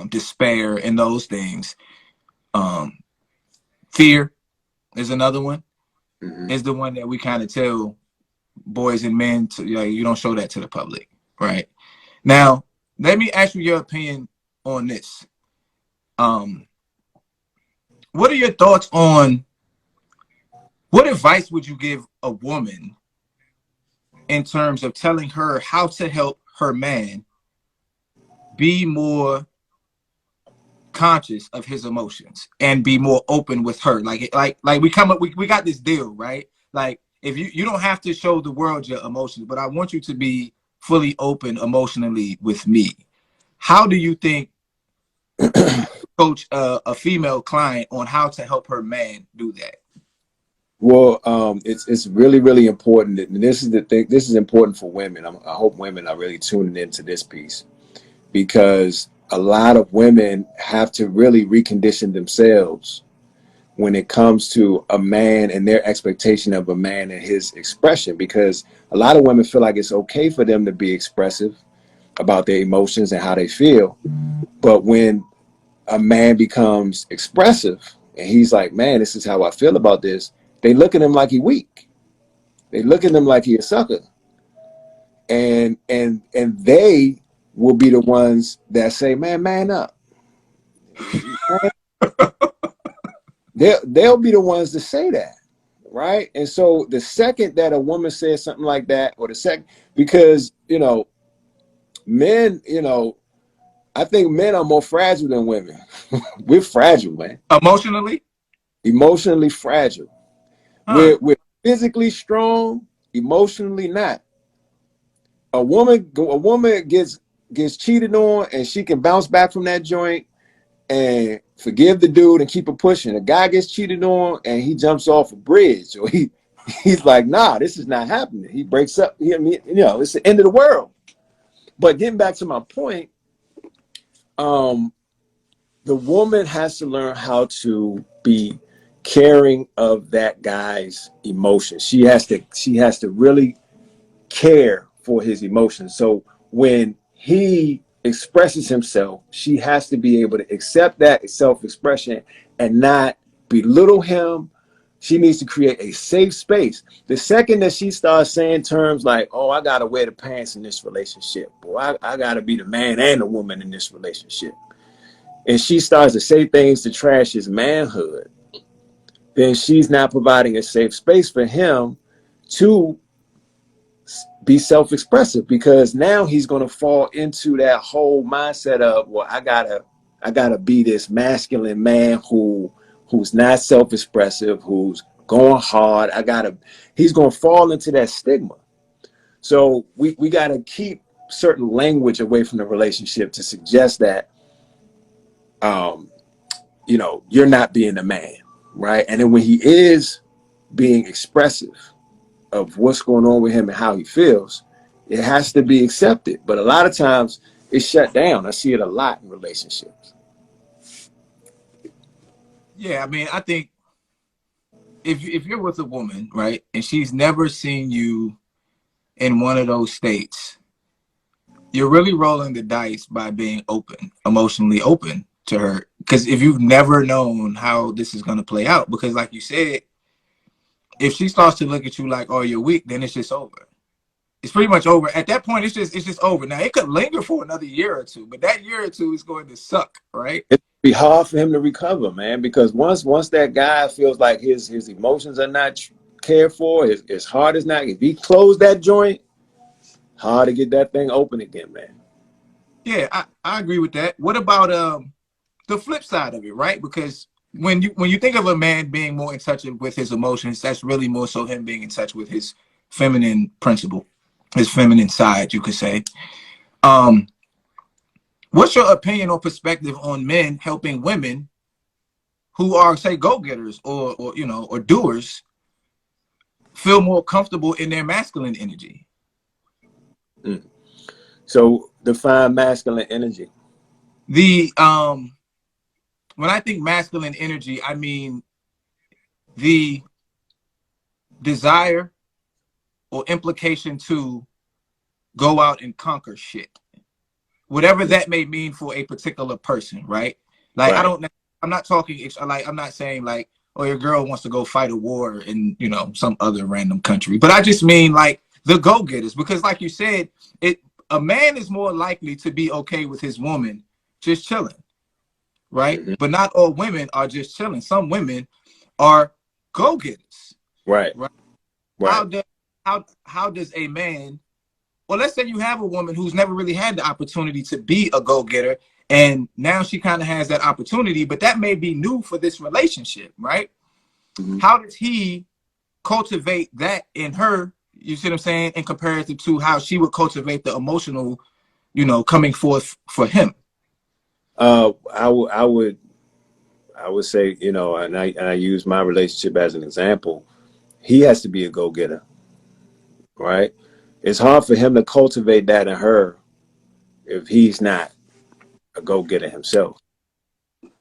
despair, and those things. Um, Fear is another one. Mm-hmm. Is the one that we kind of tell boys and men to, like, you don't show that to the public, right? Now, let me ask you your opinion on this. Um, what are your thoughts on what advice would you give a woman in terms of telling her how to help her man be more conscious of his emotions and be more open with her? Like we come up, we got this deal, right? Like, if you don't have to show the world your emotions, but I want you to be fully open emotionally with me. How do you think coach a female client on how to help her man do that? Well, it's really really important, and this is the thing. This is important for women. I hope women are really tuning into this piece, because a lot of women have to really recondition themselves when it comes to a man and their expectation of a man and his expression. Because a lot of women feel like it's okay for them to be expressive about their emotions and how they feel, but when a man becomes expressive and he's like, man, this is how I feel about this, they look at him like he weak. They look at him like he a sucker. And they will be the ones that say, man up. They'll be the ones to say that, right? And so the second that a woman says something like that, or the second, because men, I think men are more fragile than women. We're fragile, man. Emotionally? Emotionally fragile. Huh. We're physically strong, emotionally not. A woman gets cheated on, and she can bounce back from that joint and forgive the dude and keep it pushing. A guy gets cheated on and he jumps off a bridge, or he's like, nah, this is not happening. He breaks up. It's the end of the world. But getting back to my point, the woman has to learn how to be caring of that guy's emotions. She has to really care for his emotions. So when he expresses himself, she has to be able to accept that self-expression and not belittle him. She needs to create a safe space. The second that she starts saying terms like, oh, I gotta wear the pants in this relationship, or I gotta be the man and the woman in this relationship, and she starts to say things to trash his manhood, then she's not providing a safe space for him to be self-expressive, because now he's going to fall into that whole mindset of, well, I gotta be this masculine man who's not self-expressive, who's going hard. He's going to fall into that stigma. So we got to keep certain language away from the relationship to suggest that you're not being a man, right? And then when he is being expressive of what's going on with him and how he feels, it has to be accepted. But a lot of times it's shut down. I see it a lot in relationships. Yeah, I mean, I think if you're with a woman, right, and she's never seen you in one of those states, you're really rolling the dice by being open, emotionally open to her. Because if you've never known how this is going to play out, because like you said, if she starts to look at you like, oh, you're weak, then it's just over. It's pretty much over. At that point, it's just over. Now, it could linger for another year or two, but that year or two is going to suck, right? It'd be hard for him to recover, man, because once that guy feels like his emotions are not cared for, his heart is not. If he closed that joint, hard to get that thing open again, man. Yeah, I agree with that. What about the flip side of it, right? Because when you think of a man being more in touch with his emotions, that's really more so him being in touch with his feminine principle, his feminine side, you could say. Um, what's your opinion or perspective on men helping women who are, say, go-getters or you know, or doers feel more comfortable in their masculine energy? Mm. So define masculine energy. The when I think masculine energy, I mean the desire or implication to go out and conquer shit, whatever that may mean for a particular person, right? Like Right. I'm not talking like I'm not saying like, oh, your girl wants to go fight a war in, you know, some other random country, but I just mean like the go-getters, because like you said, it a man is more likely to be okay with his woman just chilling, right? Mm-hmm. But not all women are just chilling. Some women are go-getters, Right. right? How Right. does how does a man, well, let's say you have a woman who's never really had the opportunity to be a go-getter, and now she kind of has that opportunity, but that may be new for this relationship, right? Mm-hmm. How does he cultivate that in her? You see what I'm saying? In comparison to how she would cultivate the emotional, you know, coming forth for him. I would say, you know, and I use my relationship as an example. He has to be a go getter, right? It's hard for him to cultivate that in her if he's not a go getter himself.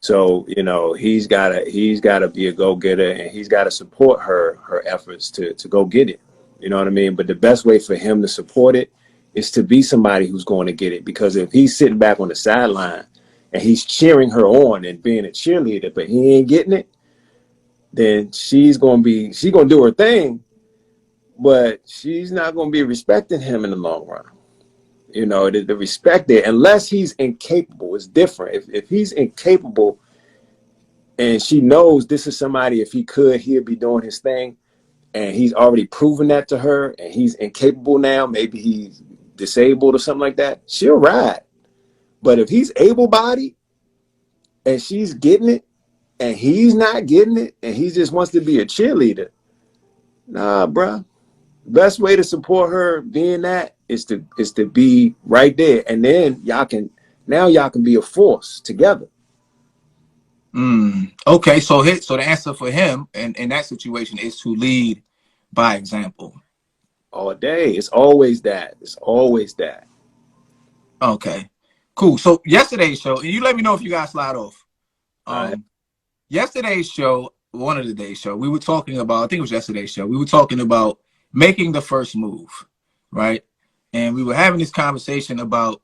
So, you know, he's gotta be a go getter, and he's gotta support her efforts to go get it. You know what I mean? But the best way for him to support it is to be somebody who's going to get it. Because if he's sitting back on the sideline and he's cheering her on and being a cheerleader, but he ain't getting it, then she's gonna do her thing, but she's not gonna be respecting him in the long run. You know, the respect there, unless he's incapable, is different. If he's incapable and she knows this is somebody, if he could, he'd be doing his thing, and he's already proven that to her, and he's incapable now, maybe he's disabled or something like that, she'll ride. But if he's able-bodied and she's getting it and he's not getting it and he just wants to be a cheerleader, nah, bruh. Best way to support her being that is to be right there, and then y'all can be a force together. Okay, so the answer for him in that situation is to lead by example. All day. It's always that. It's always that. Okay, cool. So yesterday's show, and you let me know if you guys slide off. All right. Um, yesterday's show, one of the days show, we were talking about, I think it was yesterday's show, we were talking about making the first move, right? And we were having this conversation about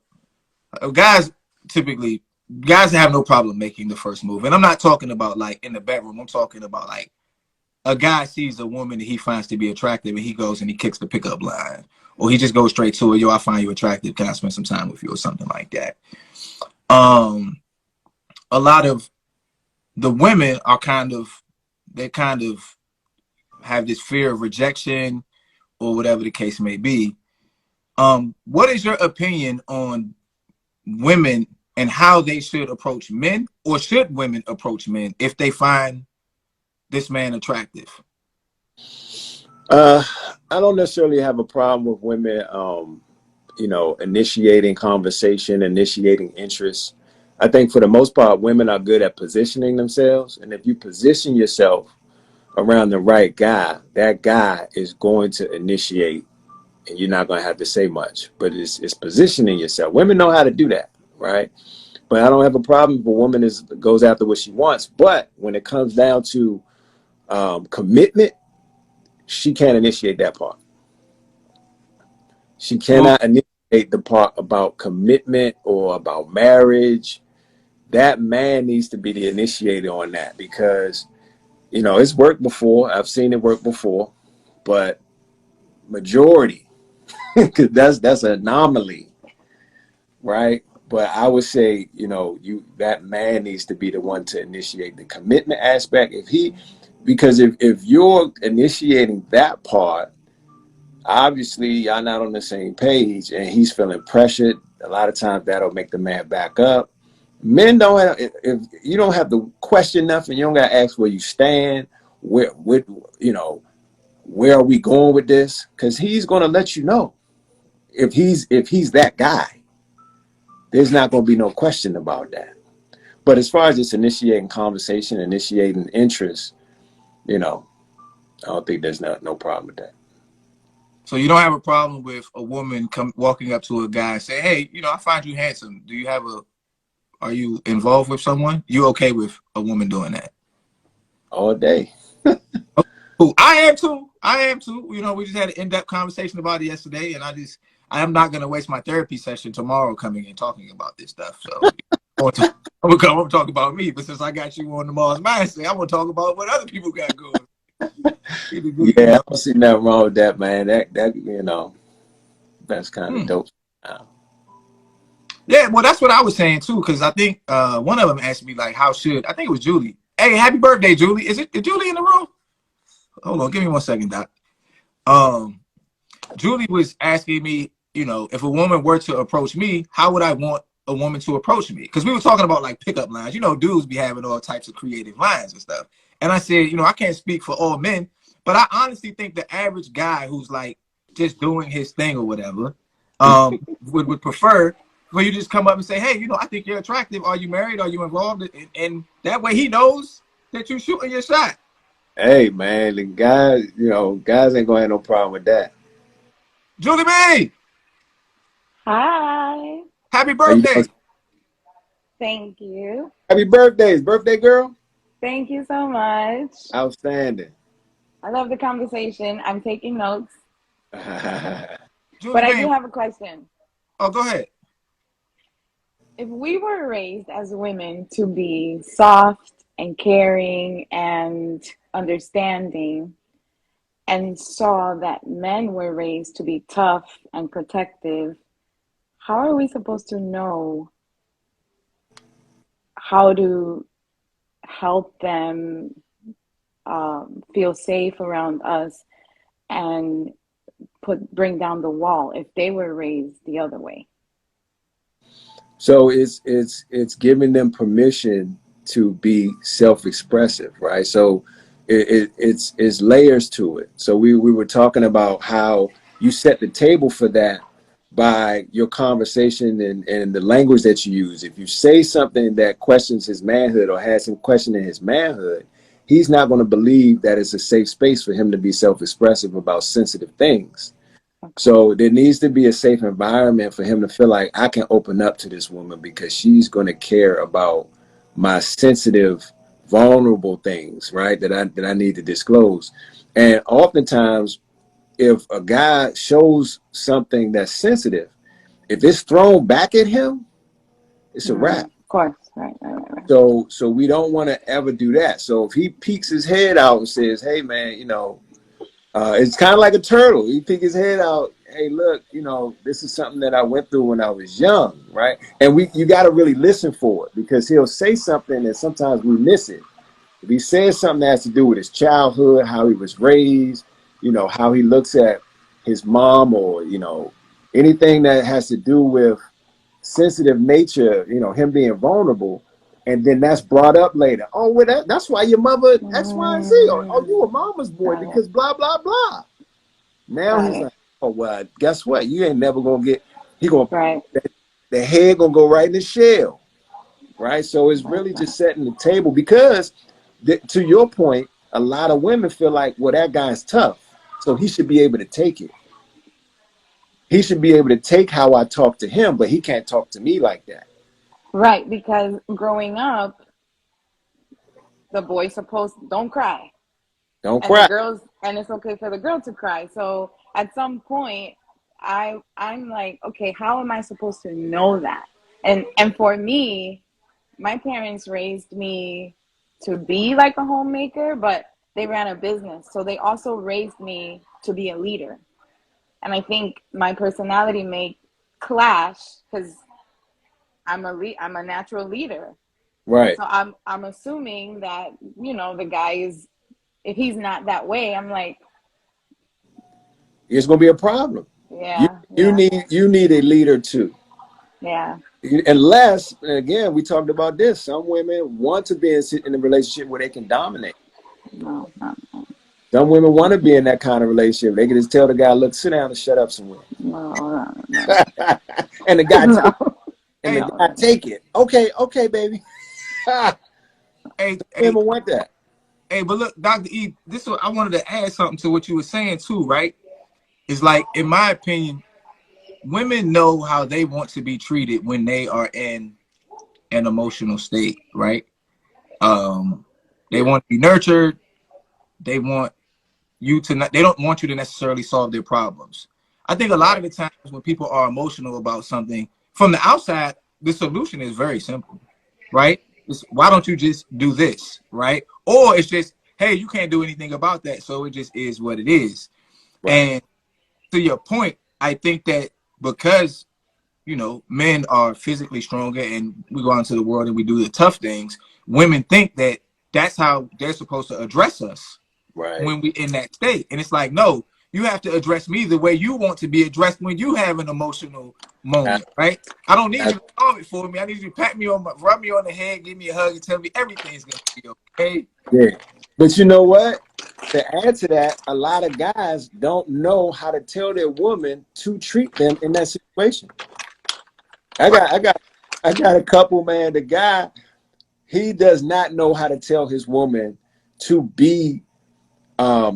guys typically, guys have no problem making the first move. And I'm not talking about like in the bedroom. I'm talking about like a guy sees a woman that he finds to be attractive and he goes and he kicks the pickup line. Or he just goes straight to it. Yo, I find you attractive. Can I spend some time with you or something like that? Um, a lot of the women are they kind of have this fear of rejection or whatever the case may be. What is your opinion on women and how they should approach men, or should women approach men if they find this man attractive? Uh, I don't necessarily have a problem with women, initiating conversation, initiating interest. I think for the most part, women are good at positioning themselves. And if you position yourself around the right guy, that guy is going to initiate, and you're not going to have to say much. But it's positioning yourself. Women know how to do that, right? But I don't have a problem if a woman goes after what she wants. But when it comes down to commitment, she can't initiate that part. She Oh, cannot initiate the part about commitment or about marriage. That man needs to be the initiator on that, because it's worked before. I've seen it work before, but majority, because that's an anomaly, right? But I would say, that man needs to be the one to initiate the commitment aspect. Because if you're initiating that part, obviously y'all not on the same page and he's feeling pressured. A lot of times that'll make the man back up. Men don't have, if you don't have to question nothing, you don't got to ask where you stand, where are we going with this? Because he's going to let you know if he's that guy. there's not going to be no question about that. But as far as just initiating conversation, initiating interest, you know, I don't think there's no problem with that. So you don't have a problem with a woman walking up to a guy and say, "Hey, I find you handsome. Are you involved with someone? You okay with a woman doing that?" All day. Cool. I am too. I am too. We just had an in-depth conversation about it yesterday, and I am not going to waste my therapy session tomorrow coming and talking about this stuff. So I'm gonna talk about me, but since I got you on the Mars mindset, I'm gonna talk about what other people got going. Yeah, I don't see nothing wrong with that, man. That that's kind of dope. Yeah, well, that's what I was saying too, because I think one of them asked me like, I think it was Julie. Hey, happy birthday, Julie. Is Julie in the room? Hold on, give me 1 second, Doc. Julie was asking me, if a woman were to approach me, how would I want a woman to approach me? Because we were talking about like pickup lines. Dudes be having all types of creative lines and stuff. And I said, I can't speak for all men, but I honestly think the average guy who's like just doing his thing or whatever would prefer for you to just come up and say, hey, I think you're attractive. Are you married? Are you involved? And that way he knows that you're shooting your shot. Hey, man, the guys, guys ain't gonna have no problem with that. Julie B! Hi. Happy birthday. Thank you. Happy birthday girl. Thank you so much. Outstanding. I love the conversation. I'm taking notes. Julie But B. I do have a question. Oh, go ahead. If we were raised as women to be soft and caring and understanding, and saw that men were raised to be tough and protective, how are we supposed to know how to help them feel safe around us and bring down the wall if they were raised the other way? So it's giving them permission to be self-expressive, right? So it's layers to it. So we were talking about how you set the table for that by your conversation and the language that you use. If you say something that questions his manhood or has him questioning his manhood, he's not going to believe that it's a safe space for him to be self-expressive about sensitive things. So there needs to be a safe environment for him to feel like I can open up to this woman because she's going to care about my sensitive, vulnerable things, right? That I need to disclose. And oftentimes, if a guy shows something that's sensitive, if it's thrown back at him, it's a wrap. Of course, right. So we don't want to ever do that. So if he peeks his head out and says, "Hey, man, it's kind of like a turtle. He peek his head out. Hey, look, this is something that I went through when I was young, right?" And you got to really listen for it because he'll say something and sometimes we miss it. If he says something that has to do with his childhood, how he was raised, how he looks at his mom or, anything that has to do with sensitive nature, him being vulnerable. And then that's brought up later. Oh, well, that's why your mother X, Y, and Z. Or, oh, you a mama's boy because blah, blah, blah. Now he's like, oh, well, guess what? You ain't never going to get, the head going to go right in the shell. Right? So it's really just setting the table because to your point, a lot of women feel like, well, that guy's tough. So he should be able to take it. He should be able to take how I talk to him, but he can't talk to me like that. Right, because growing up, the boy's supposed don't cry. Don't cry. And it's okay for the girl to cry. So at some point, I'm like, okay, how am I supposed to know that? And for me, my parents raised me to be like a homemaker, but they ran a business. So they also raised me to be a leader. And I think my personality may clash because I'm a natural leader. Right. So I'm assuming that, the guy is, if he's not that way, I'm like, it's going to be a problem. Yeah. You need a leader too. Yeah. Unless, again, we talked about this. Some women want to be in a relationship where they can dominate. No. Some women want to be in that kind of relationship. They can just tell the guy, look, sit down and shut up somewhere. No. And the guy, and the Hey, guy take it. Okay, okay, baby. hey, hey, Women want that. hey, but look, Dr. E, this is, I wanted to add something to what you were saying too, right? It's like, in my opinion, women know how they want to be treated when they are in an emotional state, right? Um, they Yeah, want to be nurtured. They want you to not, they don't want you to necessarily solve their problems. I think a lot right, of the times when people are emotional about something from the outside, the solution is very simple, right? It's, why don't you just do this, right? Or it's just, hey, you can't do anything about that, so it just is what it is. right. And to your point, I think that because men are physically stronger and we go out into the world and we do the tough things, women think that that's how they're supposed to address us Right. when we in that state. And it's like, no, you have to address me the way you want to be addressed when you have an emotional That- moment, right? I don't need you that- to solve it for me. I need you to pat me on rub me on the head, give me a hug, and tell me everything's gonna be okay. yeah. But you know what? To add to that, a lot of guys don't know how to tell their woman to treat them in that situation. I Right. got, I got, I got a couple, man. The guy, he does not know how to tell his woman to be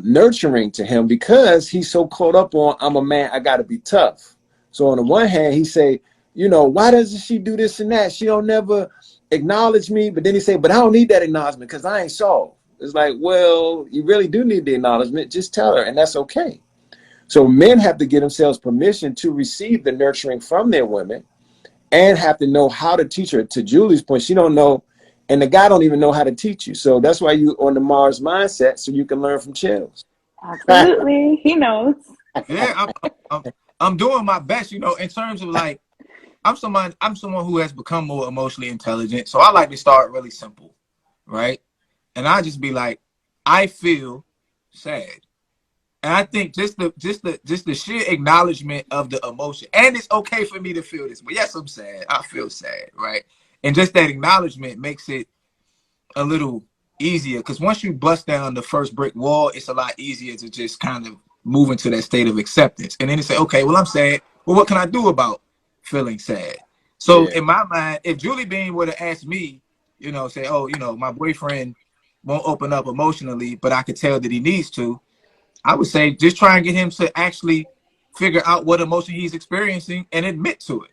nurturing to him because he's so caught up on I'm a man, I gotta be tough. So on the one hand, he say, why doesn't she do this and that? She don't never acknowledge me. But then he say, but I don't need that acknowledgement because I ain't soft. It's like, well, you really do need the acknowledgement. Just tell her, and that's okay. So men have to give themselves permission to receive the nurturing from their women and have to know how to teach her. To Julie's point, she don't know, and the guy don't even know how to teach you. So that's why you on the Mars mindset, so you can learn from Chels. Absolutely. He knows. Yeah, I'm doing my best, in terms of like I'm someone who has become more emotionally intelligent. So I like to start really simple, right? And I just be like, I feel sad. And I think just the sheer acknowledgement of the emotion, and it's okay for me to feel this. But yes, I'm sad. I feel sad, right? And just that acknowledgement makes it a little easier because once you bust down the first brick wall, it's a lot easier to just kind of move into that state of acceptance. And then you say, okay, well, I'm sad. Well, what can I do about feeling sad? So Yeah, in my mind, if Julie Bean would have asked me, say, oh, my boyfriend won't open up emotionally, but I could tell that he needs to, I would say just try and get him to actually figure out what emotion he's experiencing and admit to it.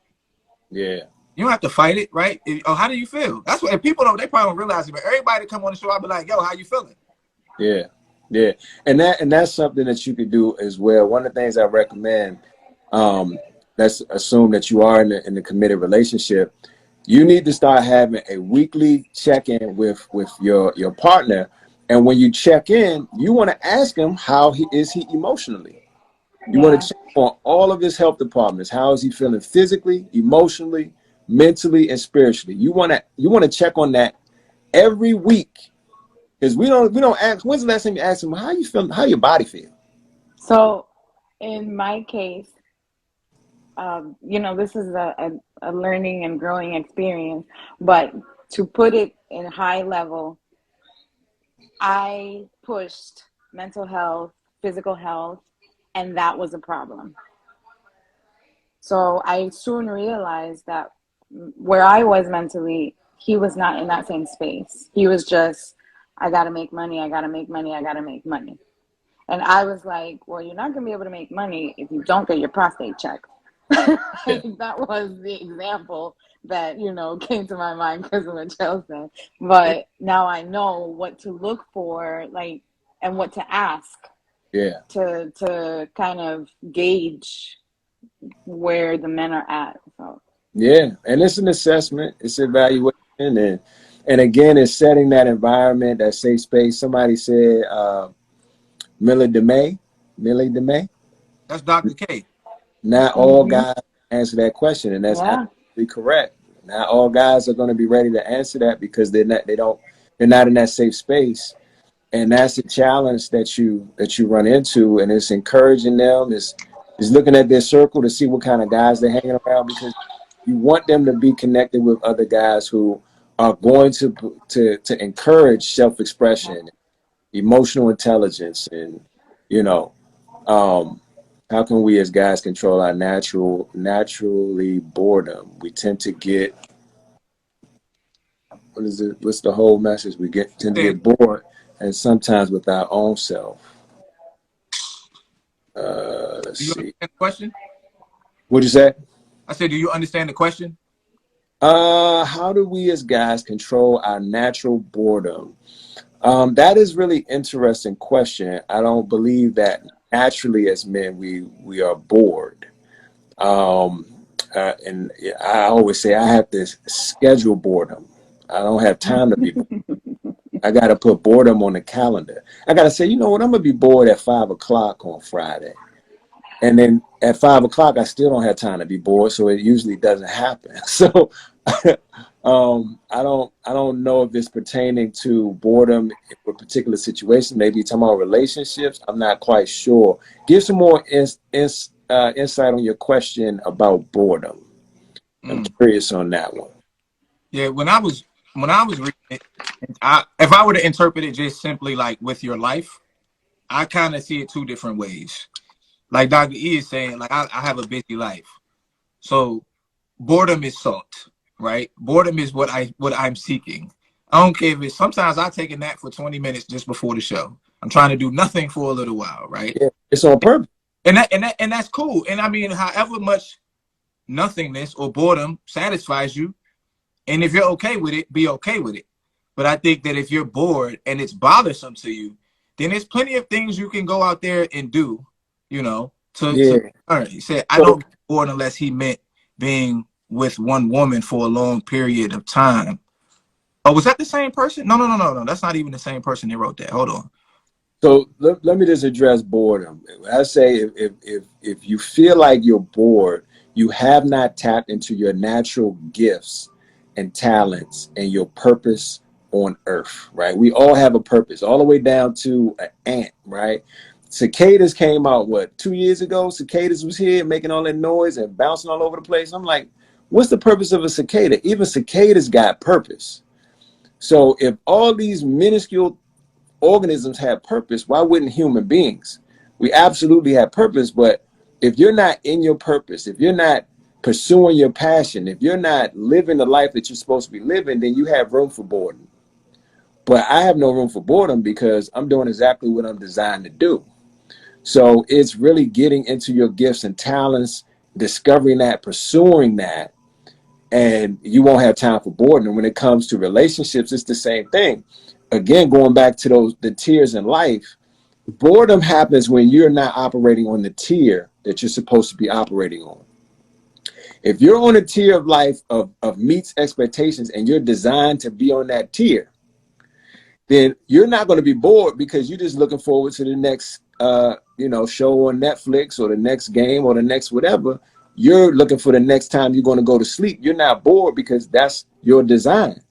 yeah, You don't have to fight it, right? Oh, how do you feel? That's what, if people don't, they probably don't realize it. But everybody that come on the show, I'll be like, yo, how you feeling? yeah, yeah. And that's something that you could do as well. One of the things I recommend, let's assume that you are in a committed relationship. You need to start having a weekly check-in with your partner. And when you check in, you want to ask him how he is he emotionally. You want Yeah. to check on all of his health departments. How is he feeling physically, emotionally, mentally, and spiritually? You want to check on that every week. Because we don't ask. When's the last time you asked him how you feel, how your body feel? So in my case, this is a learning and growing experience, but to put it in high level, I pushed mental health, physical health, and that was a problem. So I soon realized that where I was mentally, he was not in that same space. He was just, I got to make money, I got to make money, I got to make money. And I was like, well, you're not going to be able to make money if you don't get your prostate checked. Yeah, That was the example that, came to my mind because of what Chelsea said. But now I know what to look for, like, and what to ask yeah, to kind of gauge where the men are at. So yeah. And it's an assessment. It's evaluation, and again, it's setting that environment, that safe space. Somebody said, Millie DeMay, Millie DeMay. That's Dr. K. Not all hmm guys answer that question, and that's yeah, absolutely correct. Not all guys are going to be ready to answer that because they're not in that safe space, and that's a challenge that you run into, and it's encouraging them. Is looking at their circle to see what kind of guys they're hanging around because you want them to be connected with other guys who are going to encourage self-expression, emotional intelligence, and you know. Um, How can we as guys control our naturally boredom? We tend to get, what is it? What's the whole message? Tend to Said, get bored, and sometimes with our own self. Let's do you see. understand the question? What'd you say? I said, do you understand the question? How do we as guys control our natural boredom? That is really interesting question. I don't believe that naturally as men we are bored. Um, and I always say I have to schedule boredom. I don't have time to be bored. I got to put boredom on the calendar. I got to say, you know what? I'm gonna be bored at 5 o'clock on Friday, and then at 5 o'clock I still don't have time to be bored, so it usually doesn't happen. So I don't know if it's pertaining to boredom in a particular situation. Maybe you're talking about relationships. I'm not quite sure. Give some more insight on your question about boredom. I'm Mm. curious on that one. Yeah, when I was reading it, if I were to interpret it just simply like with your life, I kind of see it two different ways. Like Dr. E is saying, like I have a busy life, so boredom is sought, right? Boredom is what I'm seeking. I don't care if it's sometimes I take a nap for 20 minutes just before the show. I'm trying to do nothing for a little while, right? Yeah, it's on purpose. And that's cool. And I mean, however much nothingness or boredom satisfies you, and if you're okay with it, be okay with it. But I think that if you're bored and it's bothersome to you, then there's plenty of things you can go out there and do, to Yeah. learn. He said, I So don't get bored unless he meant being with one woman for a long period of time. Oh, was that the same person? No, no, no, no, no. That's not even the same person that wrote that. Hold on. let me just address boredom. I say if you feel like you're bored, you have not tapped into your natural gifts and talents and your purpose on earth, right? We all have a purpose, all the way down to an ant, right? Cicadas came out, what, 2 years ago? Cicadas was here making all that noise and bouncing all over the place. I'm like, what's the purpose of a cicada? Even cicadas got purpose. So if all these minuscule organisms have purpose, why wouldn't human beings? We absolutely have purpose, but if you're not in your purpose, if you're not pursuing your passion, if you're not living the life that you're supposed to be living, then you have room for boredom. But I have no room for boredom because I'm doing exactly what I'm designed to do. So it's really getting into your gifts and talents, discovering that, pursuing that, and you won't have time for boredom. And when it comes to relationships, it's the same thing. Again, going back to the tiers in life, boredom happens when you're not operating on the tier that you're supposed to be operating on. If you're on a tier of life of meets expectations and you're designed to be on that tier, then you're not going to be bored because you're just looking forward to the next show on Netflix or the next game or the next whatever. You're looking for the next time you're going to go to sleep. You're not bored because that's your design.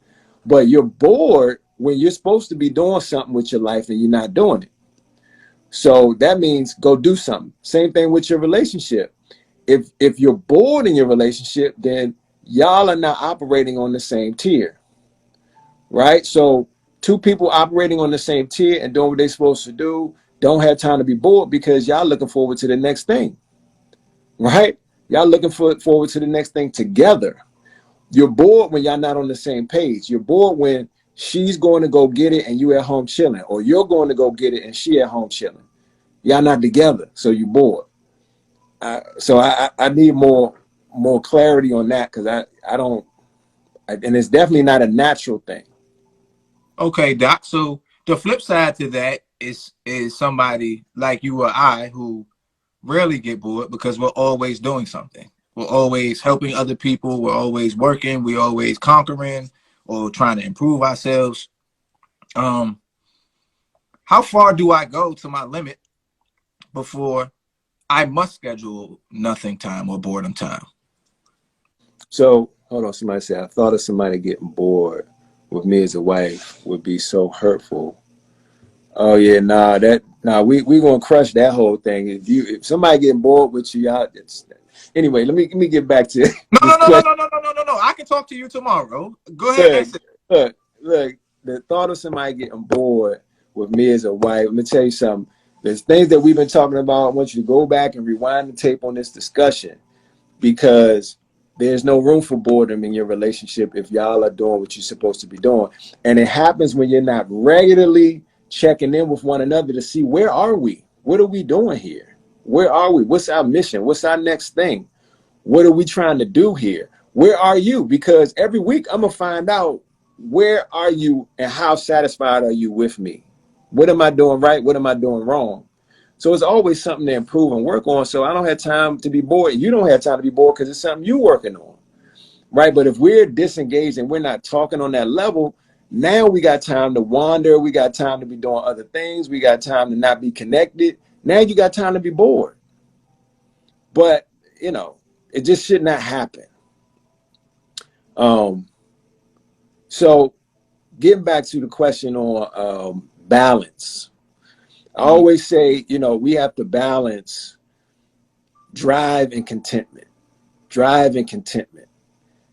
But you're bored when you're supposed to be doing something with your life and you're not doing it. So that means go do something. Same thing with your relationship. If you're bored in your relationship, then y'all are not operating on the same tier, right? So two people operating on the same tier and doing what they're supposed to do don't have time to be bored because y'all looking forward to the next thing, right? Y'all looking forward to the next thing together. You're bored when y'all not on the same page. You're bored when she's going to go get it and you at home chilling, or you're going to go get it and she at home chilling. Y'all not together, so you're bored. So I need more clarity on that because I don't, and it's definitely not a natural thing. Okay, Doc. So the flip side to that is somebody like you or I who rarely get bored because we're always doing something. We're always helping other people. We're always working. We're always conquering or trying to improve ourselves. Um, how far do I go to my limit before I must schedule nothing time or boredom time? So hold on, somebody said I thought of somebody getting bored with me as a wife would be so hurtful. Oh yeah, we gonna crush that whole thing. If somebody getting bored with you, y'all. Anyway, let me get back to No, this no, no, no, question. no, no, no, no, no, no. I can talk to you tomorrow. Go ahead, Look, answer. look. The thought of somebody getting bored with me as a wife. Let me tell you something. There's things that we've been talking about. I want you to go back and rewind the tape on this discussion, because there's no room for boredom in your relationship if y'all are doing what you're supposed to be doing. And it happens when you're not regularly checking in with one another to see, where are we? What are we doing here? Where are we? What's our mission? What's our next thing? What are we trying to do here? Where are you? Because every week I'm going to find out, where are you and how satisfied are you with me? What am I doing right? What am I doing wrong? So it's always something to improve and work on. So I don't have time to be bored. You don't have time to be bored because it's something you're working on, right? But if we're disengaged and we're not talking on that level, now we got time to wander. We got time to be doing other things. We got time to not be connected. Now you got time to be bored. But, you know, it just should not happen. So getting back to the question on balance, I always say, you know, we have to balance drive and contentment. Drive and contentment.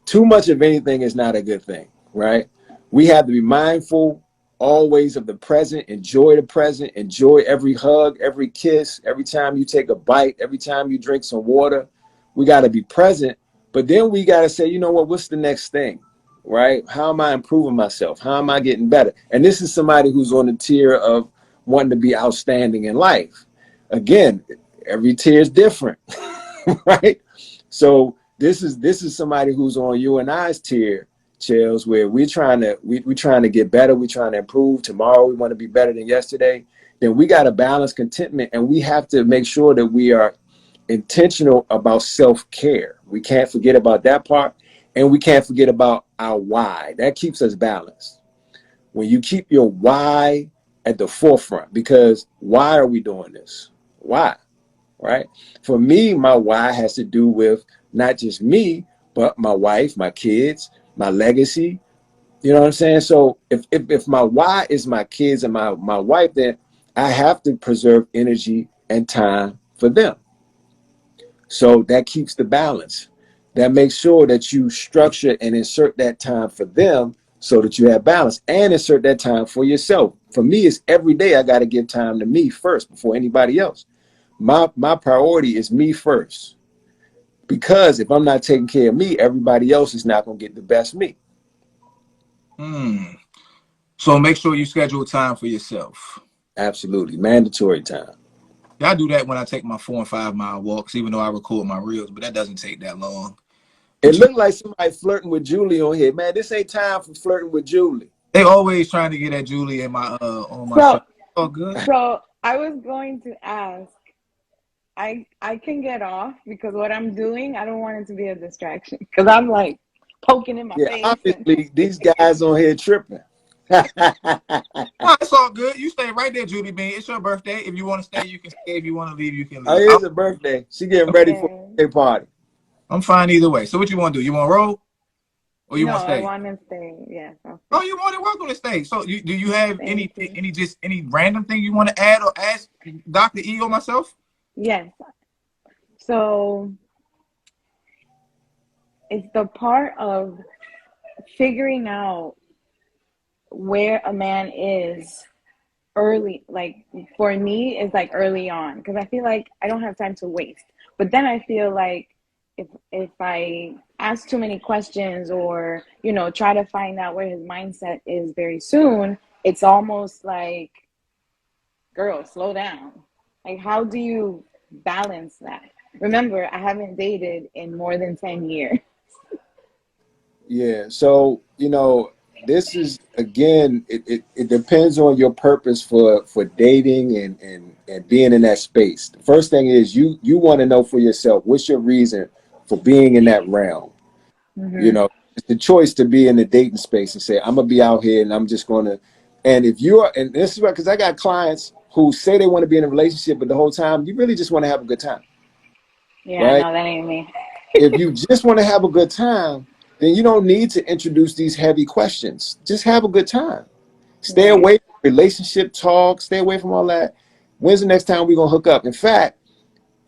Too much of anything is not a good thing, right? We have to be mindful always of the present, enjoy the present, enjoy every hug, every kiss, every time you take a bite, every time you drink some water. We got to be present, but then we got to say, you know what, what's the next thing, right? How am I improving myself? How am I getting better? And this is somebody who's on the tier of wanting to be outstanding in life. Again, every tier is different, right? So this is somebody who's on you and I's tier, Chels, where we're trying to get better. We're trying to improve. Tomorrow we want to be better than yesterday. Then we got to balance contentment, and we have to make sure that we are intentional about self-care. We can't forget about that part, and we can't forget about our why. That keeps us balanced. When you keep your why at the forefront, because why are we doing this? Why? Right? For me, my why has to do with not just me, but my wife, my kids, my legacy. You know what I'm saying? So if my why is my kids and my wife, then I have to preserve energy and time for them. So that keeps the balance. That makes sure that you structure and insert that time for them so that you have balance, and insert that time for yourself. For me, it's every day I got to give time to me first before anybody else. My priority is me first, because if I'm not taking care of me, everybody else is not going to get the best me. So make sure you schedule time for yourself. Absolutely. Mandatory time. Yeah, I do that when I take my 4 and 5 mile walks, even though I record my reels, but that doesn't take that long. It looked like somebody flirting with Julie on here. Man, this ain't time for flirting with Julie. They always trying to get at Julie in my on my show. Oh, good. So I was going to ask, I can get off because what I'm doing, I don't want it to be a distraction, because I'm like poking in my face. Obviously, these guys on here tripping. Oh, it's all good. You stay right there, Julie Bean. It's your birthday. If you want to stay, you can stay. If you want to leave, you can leave. Oh, it is a birthday. She getting ready for a birthday party. I'm fine either way. So what you want to do? You want to roll? Or you want to stay? I want to stay. Yes. Oh, you want to work on the stay. So do you have any random thing you want to add or ask Dr. E or myself? Yes. So it's the part of figuring out where a man is early. Like for me, it's like early on, because I feel like I don't have time to waste. But then I feel like if I ask too many questions, or try to find out where his mindset is very soon, it's almost like, girl, slow down. Like, how do you balance that? Remember, I haven't dated in more than 10 years. Yeah. So, this is, again, it depends on your purpose for dating and being in that space. The first thing is you want to know for yourself, what's your reason for being in that realm? Mm-hmm. It's the choice to be in the dating space and say, I'm going to be out here and I'm just going to, and if you're, and this is right, because I got clients who say they want to be in a relationship, but the whole time you really just want to have a good time. Yeah, right? no, that ain't me. If you just want to have a good time, then you don't need to introduce these heavy questions. Just have a good time. Stay away from relationship talk. Stay away from all that. When's the next time we're going to hook up? In fact,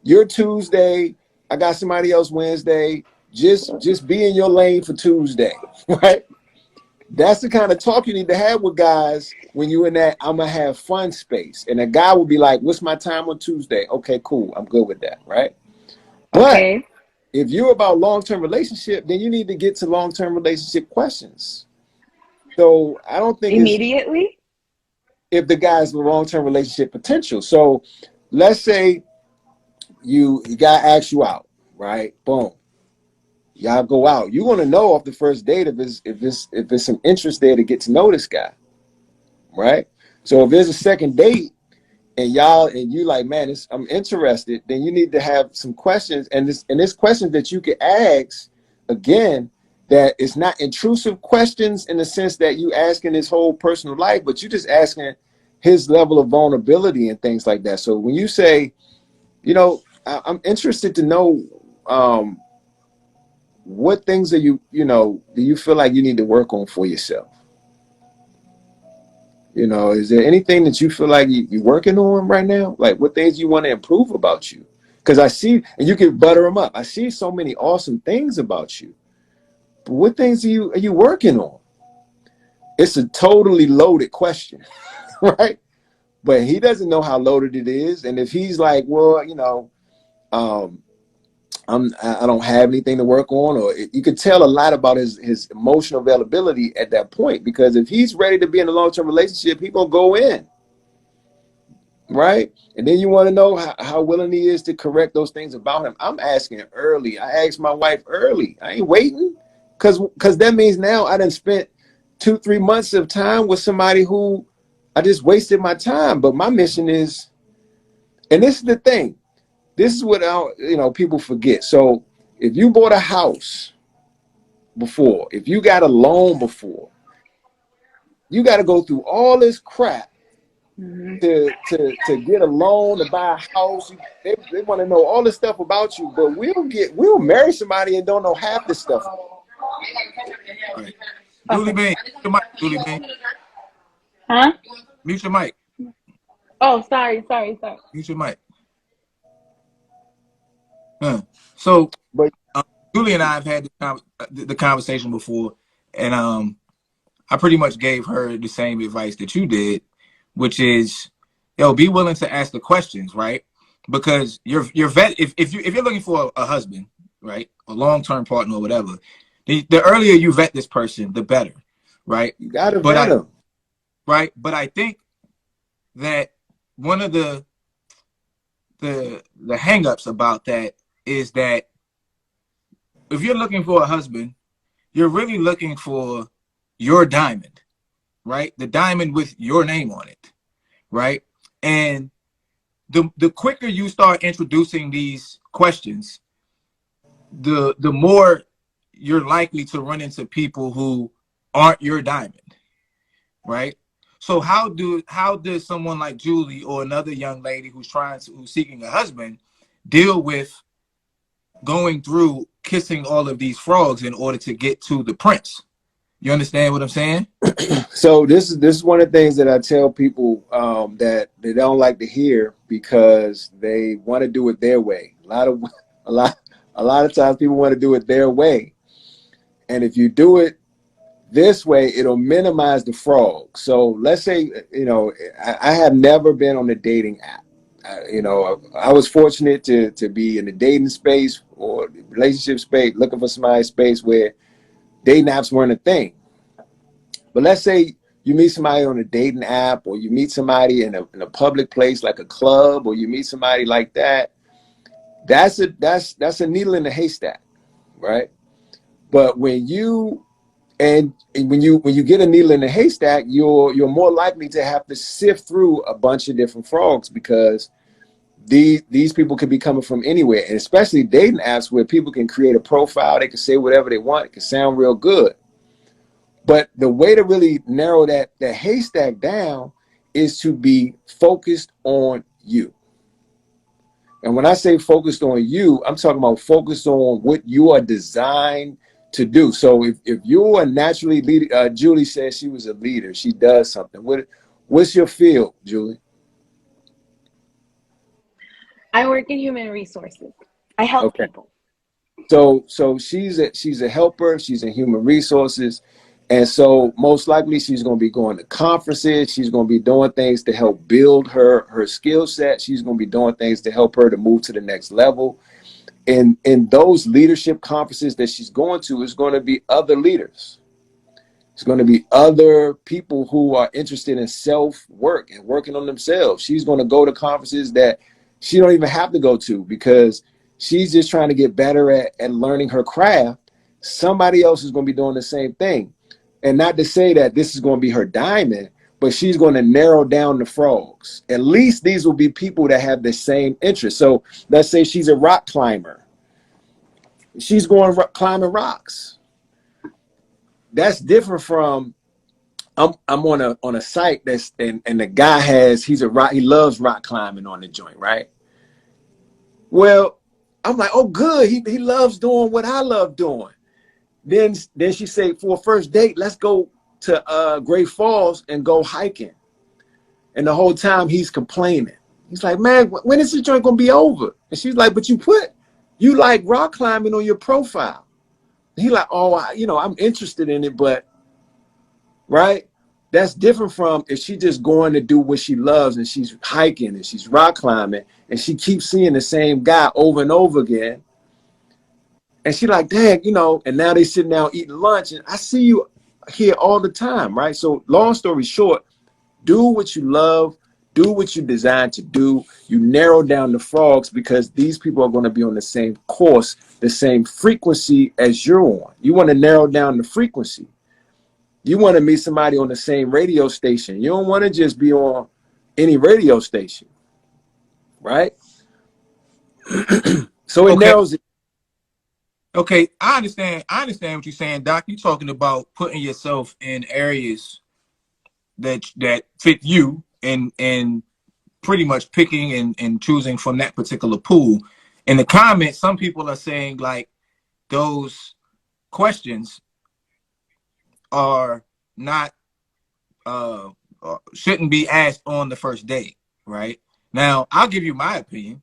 your Tuesday, I got somebody else Wednesday. Just be in your lane for Tuesday, right? That's the kind of talk you need to have with guys when you in that I'm gonna have fun space. And a guy will be like, "What's my time on Tuesday?" Okay, cool. I'm good with that, right? But Okay. if you're about long-term relationship, then you need to get to long-term relationship questions. So I don't think it's Immediately? if the guy's a long-term relationship potential. So let's say you guy asks you out, right? Boom. Y'all go out. You want to know off the first date if it's some interest there to get to know this guy, right? So if there's a second date and you like, man, I'm interested, then you need to have some questions, and this questions that you can ask again, that it's not intrusive questions in the sense that you asking his whole personal life, but you just asking his level of vulnerability and things like that. So when you say, I'm interested to know, what things are do you feel like you need to work on for yourself? Is there anything that you feel like you're working on right now? Like what things you want to improve about you? Because I see, and you can butter them up. I see so many awesome things about you. But what things are you working on? It's a totally loaded question, right? But he doesn't know how loaded it is. And if he's like, well, um, I don't have anything to work on, or you could tell a lot about his emotional availability at that point. Because if he's ready to be in a long-term relationship, he gonna go in, right? And then you want to know how willing he is to correct those things about him. I'm asking early. I asked my wife early. I ain't waiting, because that means now I done spent 2-3 months of time with somebody who I just wasted my time. But my mission is, and this is the thing. This is what people forget. So if you bought a house before, if you got a loan before, you got to go through all this crap Mm-hmm. to get a loan to buy a house. They want to know all this stuff about you, but we'll marry somebody and don't know half this stuff. Right. Julie Okay. Bean, mute your mic, Julie Bean. Huh? Mute your mic. Oh, sorry. Mute your mic. So But Julie and I have had the conversation before, and I pretty much gave her the same advice that you did, which is, be willing to ask the questions, right? Because you're vet if you're looking for a husband, right, a long-term partner or whatever, the earlier you vet this person, the better, right? you got to But vet them. I think that one of the hangups about that is that if you're looking for a husband, you're really looking for your diamond, right? The diamond with your name on it, right? And the quicker you start introducing these questions, the more you're likely to run into people who aren't your diamond, right? So how does someone like Julie or another young lady who's seeking a husband deal with going through kissing all of these frogs in order to get to the prince? You understand what I'm saying? So this is one of the things that I tell people, that they don't like to hear, because they want to do it their way. A lot a lot of times people want to do it their way, and if you do it this way, it'll minimize the frog. So let's say, I have never been on a dating app. I was fortunate to be in the dating space or relationship space, looking for somebody space where dating apps weren't a thing. But let's say you meet somebody on a dating app, or you meet somebody in a public place like a club, or you meet somebody like that. That's a needle in the haystack, right? But when you get a needle in the haystack, you're more likely to have to sift through a bunch of different frogs, because these people could be coming from anywhere, and especially dating apps where people can create a profile, they can say whatever they want, it can sound real good. But the way to really narrow that haystack down is to be focused on you. And when I say focused on you, I'm talking about focused on what you are designed to do. So if you are naturally leader, Julie says she was a leader. She does something. What's your field, Julie? I work in human resources. I help Okay. people. So she's a helper. She's in human resources, And so most likely she's going to be going to conferences. She's going to be doing things to help build her skill set. She's going to be doing things to help her to move to the next level. And in those leadership conferences that she's going to, is going to be other leaders. It's going to be other people who are interested in self-work and working on themselves. She's going to go to conferences that she don't even have to go to because she's just trying to get better at learning her craft. Somebody else is going to be doing the same thing. And not to say that this is going to be her diamond, but she's going to narrow down the frogs. At least these will be people that have the same interest. So let's say she's a rock climber. She's going climbing rocks. That's different from I'm on a site that's and the guy he loves rock climbing on the joint, right? Well, I'm like, oh good, he loves doing what I love doing. Then she said, for a first date, let's go to Great Falls and go hiking. And the whole time he's complaining. He's like, man, when is this joint gonna be over? And she's like, but you like rock climbing on your profile. And he like, oh, I'm interested in it, but right? That's different from if she just going to do what she loves and she's hiking and she's rock climbing and she keeps seeing the same guy over and over again. And she like, dang, and now they sitting down eating lunch and I see you here all the time, right? So long story short, do what you love, do what you're designed to do. You narrow down the frogs because these people are going to be on the same course, the same frequency as you're on. You want to narrow down the frequency. You want to meet somebody on the same radio station. You don't want to just be on any radio station, right? So it narrows it. Okay, I understand what you're saying, Doc. You're talking about putting yourself in areas that fit you and pretty much picking and choosing from that particular pool. In the comments, some people are saying like those questions are not shouldn't be asked on the first date, right? Now, I'll give you my opinion,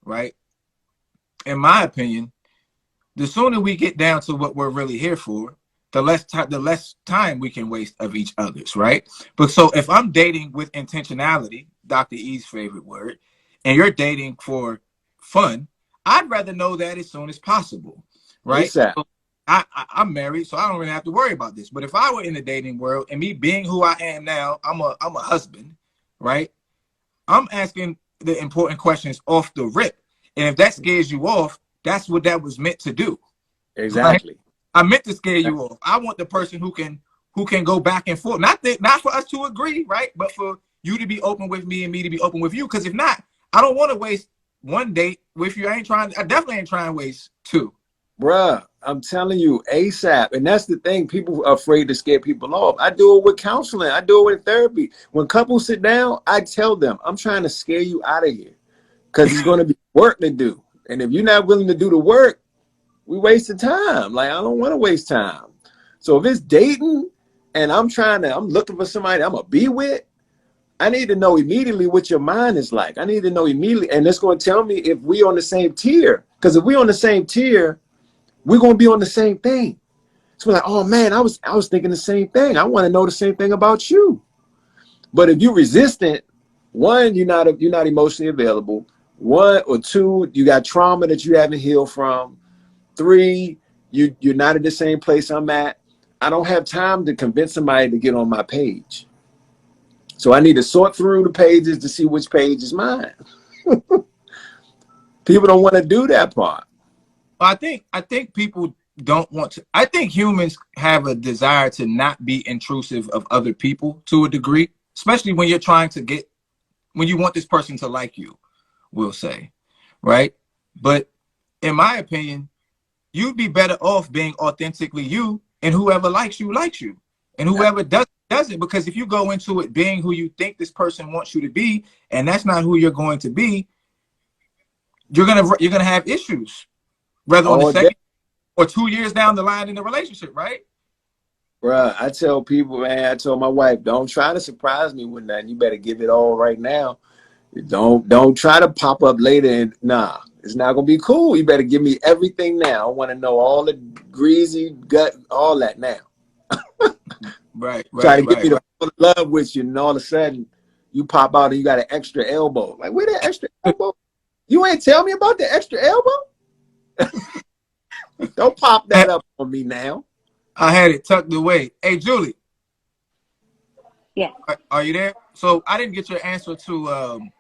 right? In my opinion, the sooner we get down to what we're really here for, the less time we can waste of each other's, right? But so if I'm dating with intentionality, Dr. E's favorite word, and you're dating for fun, I'd rather know that as soon as possible, right? So I'm married, so I don't really have to worry about this. But if I were in the dating world and me being who I am now, I'm a husband, right? I'm asking the important questions off the rip. And if that scares you off, that's what that was meant to do. Exactly. Right? I meant to scare you off. I want the person who can go back and forth. Not for us to agree, right? But for you to be open with me and me to be open with you. Because if not, I don't want to waste one date with you. I definitely ain't trying to waste two. Bruh, I'm telling you, ASAP. And that's the thing. People are afraid to scare people off. I do it with counseling. I do it with therapy. When couples sit down, I tell them, I'm trying to scare you out of here. Because it's going to be work to do. And if you're not willing to do the work, we wasting time. Like, I don't want to waste time. So if it's dating and I'm looking for somebody I'm going to be with, I need to know immediately what your mind is like. I need to know immediately. And it's going to tell me if we on the same tier. Because if we on the same tier, we're going to be on the same thing. So we're like, oh man, I was thinking the same thing. I want to know the same thing about you. But if you're resistant, one, you're not emotionally available. One or two, you got trauma that you haven't healed from. Three, you're not at the same place I'm at. I don't have time to convince somebody to get on my page. So I need to sort through the pages to see which page is mine. People don't want to do that part. I think people don't want to. I think humans have a desire to not be intrusive of other people to a degree, especially when you're when you want this person to like you, we'll say, right? But in my opinion, you'd be better off being authentically you, and whoever likes you, and whoever doesn't, because if you go into it being who you think this person wants you to be, and that's not who you're going to be, you're gonna have issues, whether on the second or 2 years down the line in the relationship, right? Bruh, I tell people, man, I told my wife, don't try to surprise me with nothing. You better give it all right now. Don't try to pop up later and it's not gonna be cool. You better give me everything now. I want to know all the greasy gut, all that now. Right, Try right, to get me right, to right. fall in love with you, and all of a sudden you pop out and you got an extra elbow. Like, where that extra elbow? You ain't tell me about the extra elbow? Don't pop that up on me now. I had it tucked away. Hey, Julie, Yeah, are you there? So I didn't get your answer to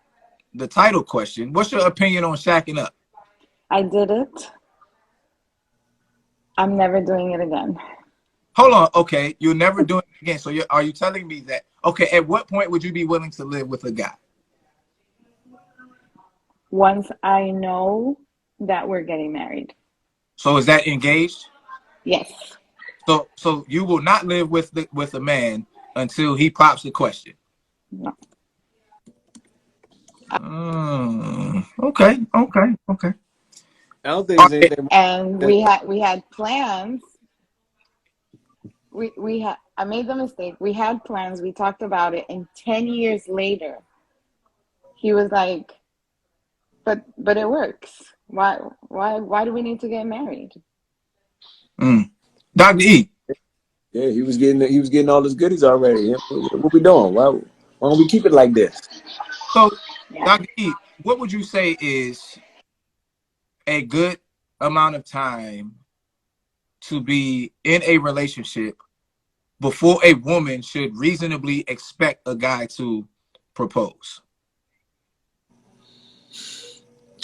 the title question. What's your opinion on shacking up? I did it. I'm never doing it again. Hold on. Okay, you'll never do it again. So are you telling me that? Okay, at what point would you be willing to live with a guy? Once I know that we're getting married. So is that engaged? Yes. So you will not live with a man until he pops the question. No. Okay, okay, okay. I don't think All there's right. anything wrong And with we had plans. We had I made the mistake. We had plans. We talked about it, and 10 years later, he was like, "But it works. Why do we need to get married?" Dr. E. Yeah, he was getting all his goodies already. Yeah, what we doing? Why don't we keep it like this? So, Yeah. Dr. E, what would you say is a good amount of time to be in a relationship before a woman should reasonably expect a guy to propose?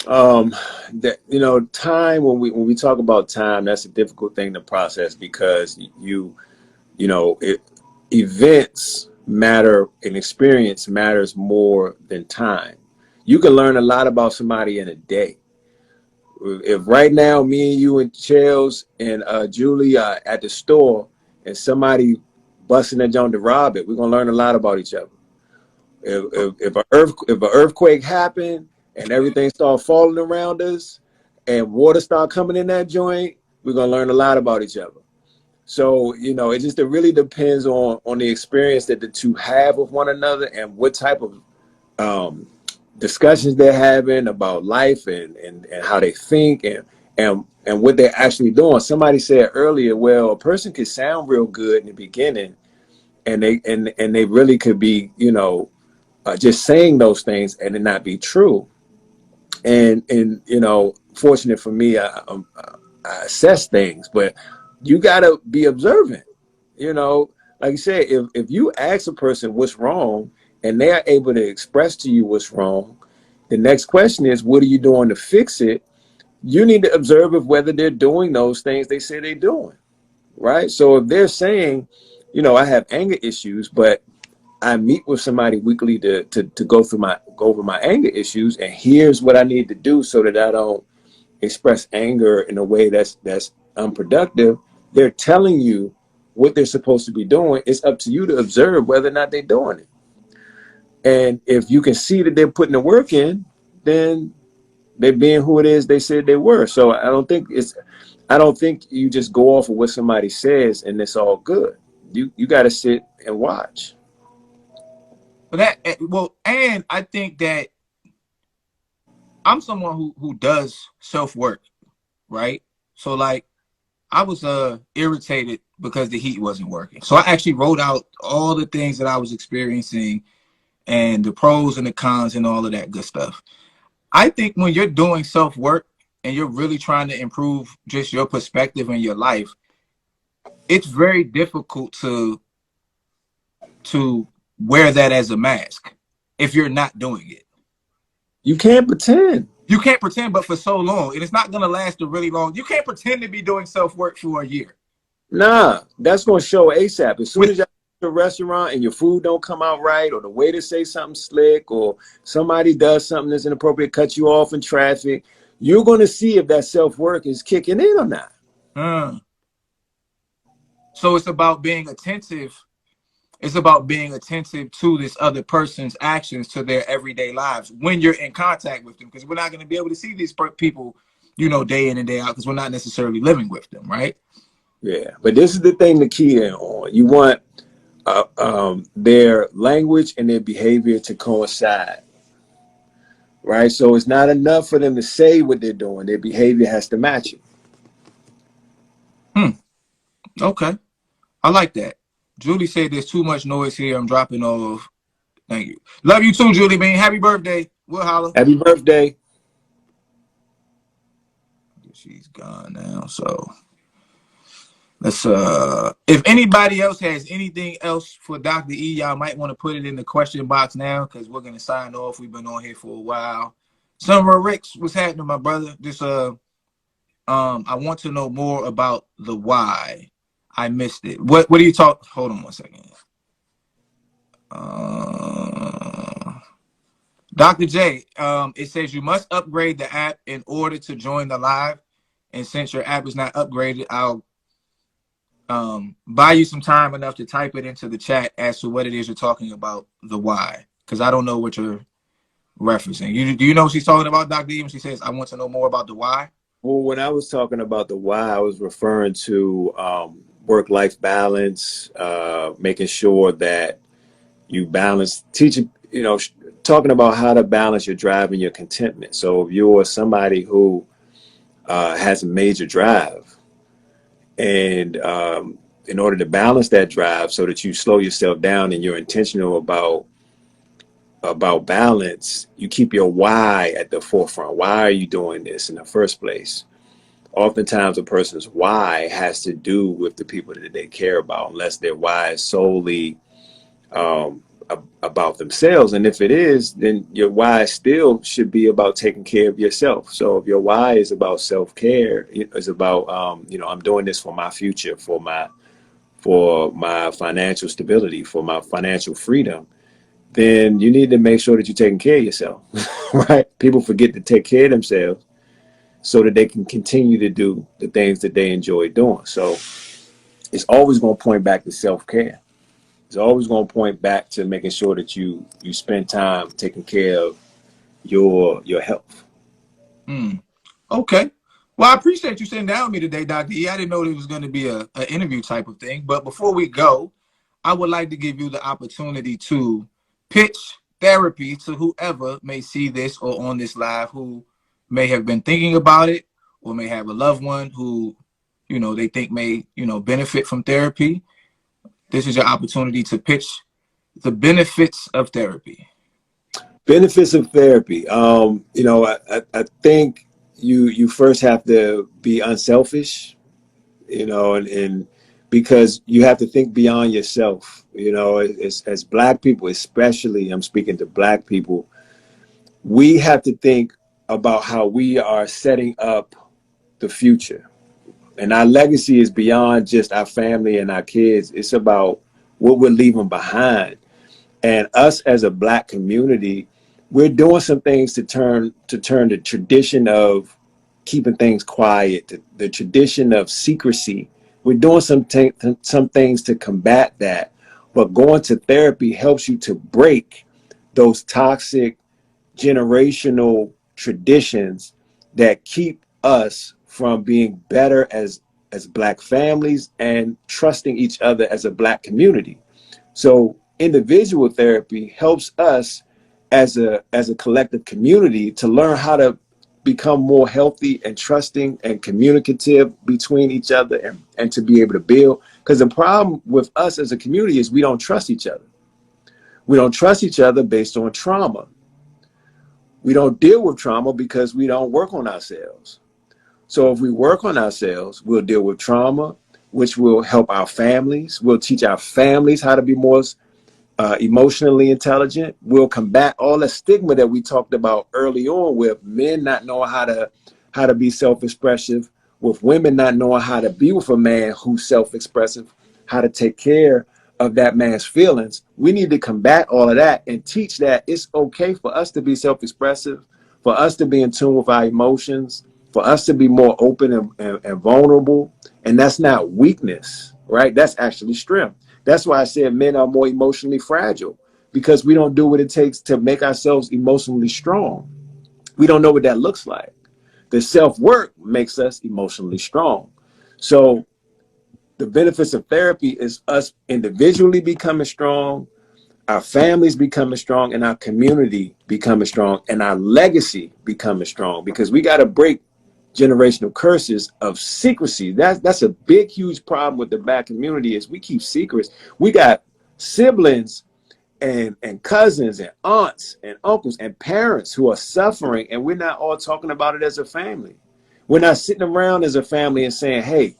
That time, when we talk about time, that's a difficult thing to process because events matter and experience matters more than time. You can learn a lot about somebody in a day. If right now me and you and Chels and Julie are at the store and somebody busting a joint to rob it, we're gonna learn a lot about each other. If an earthquake happened and everything start falling around us and water start coming in that joint, we're gonna learn a lot about each other. So it really depends on the experience that the two have with one another and what type of um, discussions they're having about life and how they think and what they're actually doing. Somebody said earlier, well, a person could sound real good in the beginning, and they really could be, just saying those things and it not be true. And fortunate for me, I assess things, but you gotta be observant. Like you said, if you ask a person what's wrong and they are able to express to you what's wrong, the next question is, what are you doing to fix it? You need to observe if whether they're doing those things they say they're doing, right? So if they're saying, I have anger issues, but I meet with somebody weekly to go over my anger issues, and here's what I need to do so that I don't express anger in a way that's unproductive. They're telling you what they're supposed to be doing. It's up to you to observe whether or not they're doing it. And if you can see that they're putting the work in, then they're being who it is they said they were. So I don't think you just go off of what somebody says and it's all good. You got to sit and watch. But and I think that I'm someone who does self work, right? So like I was irritated because the heat wasn't working. So I actually wrote out all the things that I was experiencing and the pros and the cons and all of that good stuff. I think when you're doing self work and you're really trying to improve just your perspective in your life, it's very difficult to wear that as a mask if you're not doing it. You can't pretend. You can't pretend, but for so long, and it's not going to last a really long. You can't pretend to be doing self work for a year. Nah, that's gonna show ASAP. As soon With as you go to a restaurant and your food don't come out right, or the waiter say something slick, or somebody does something that's inappropriate, cut you off in traffic, you're gonna see if that self work is kicking in or not. uh, so it's about being attentive. It's about being attentive to this other person's actions, to their everyday lives when you're in contact with them, because we're not going to be able to see these people, day in and day out, because we're not necessarily living with them, right? Yeah, but this is the thing to key in on. You want their language and their behavior to coincide, right? So it's not enough for them to say what they're doing. Their behavior has to match it. Okay, I like that. Julie said there's too much noise here. I'm dropping off. Thank you. Love you too, Julie Bean. Happy birthday. We'll holler. Happy birthday. She's gone now. So let's if anybody else has anything else for Dr. E, y'all might want to put it in the question box now, because we're gonna sign off. We've been on here for a while. Summer Ricks, what's happening, my brother? Just I want to know more about the why. I missed it. What do you talk? Hold on one second. Dr. J, it says you must upgrade the app in order to join the live. And since your app is not upgraded, I'll buy you some time enough to type it into the chat as to what it is you're talking about, the why. Because I don't know what you're referencing. Do you know what she's talking about, Dr. E, when she says, I want to know more about the why? Well, when I was talking about the why, I was referring to work-life balance, making sure that you balance, teaching, talking about how to balance your drive and your contentment. So if you're somebody who has a major drive, and in order to balance that drive so that you slow yourself down and you're intentional about balance, you keep your why at the forefront. Why are you doing this in the first place? Oftentimes a person's why has to do with the people that they care about, unless their why is solely about themselves. And if it is, then your why still should be about taking care of yourself. So if your why is about self-care, it's about I'm doing this for my future, for my financial stability, for my financial freedom, then you need to make sure that you're taking care of yourself. Right? People forget to take care of themselves so that they can continue to do the things that they enjoy doing. So it's always going to point back to self-care. It's always going to point back to making sure that you spend time taking care of your health. Okay. Well, I appreciate you sitting down with me today, Dr. E. I didn't know it was going to be an interview type of thing. But before we go, I would like to give you the opportunity to pitch therapy to whoever may see this or on this live who may have been thinking about it, or may have a loved one who, they think may, benefit from therapy. This is your opportunity to pitch the benefits of therapy. Benefits of therapy. I think you first have to be unselfish, and because you have to think beyond yourself. As Black people, especially, I'm speaking to Black people, we have to think about how we are setting up the future. And our legacy is beyond just our family and our kids. It's about what we're leaving behind. And us as a Black community, we're doing some things to turn the tradition of keeping things quiet, the tradition of secrecy. We're doing some things to combat that. But going to therapy helps you to break those toxic generational traditions that keep us from being better as Black families and trusting each other as a Black community. So individual therapy helps us as a collective community to learn how to become more healthy and trusting and communicative between each other, and to be able to build. Because the problem with us as a community is we don't trust each other. We don't trust each other based on trauma. We don't deal with trauma because we don't work on ourselves. So if we work on ourselves, we'll deal with trauma, which will help our families. We'll teach our families how to be more emotionally intelligent. We'll combat all the stigma that we talked about early on, with men not knowing how to be self-expressive, with women not knowing how to be with a man who's self-expressive, how to take care of that man's feelings. We need to combat all of that and teach that it's okay for us to be self-expressive, for us to be in tune with our emotions, for us to be more open and vulnerable. And that's not weakness, right? That's actually strength. That's why I said men are more emotionally fragile, because we don't do what it takes to make ourselves emotionally strong. We don't know what that looks like. The self-work makes us emotionally strong. So the benefits of therapy is us individually becoming strong, our families becoming strong, and our community becoming strong, and our legacy becoming strong, because we got to break generational curses of secrecy. That's a big, huge problem with the Black community is we keep secrets. We got siblings and cousins and aunts and uncles and parents who are suffering, and we're not all talking about it as a family. We're not sitting around as a family and saying, hey,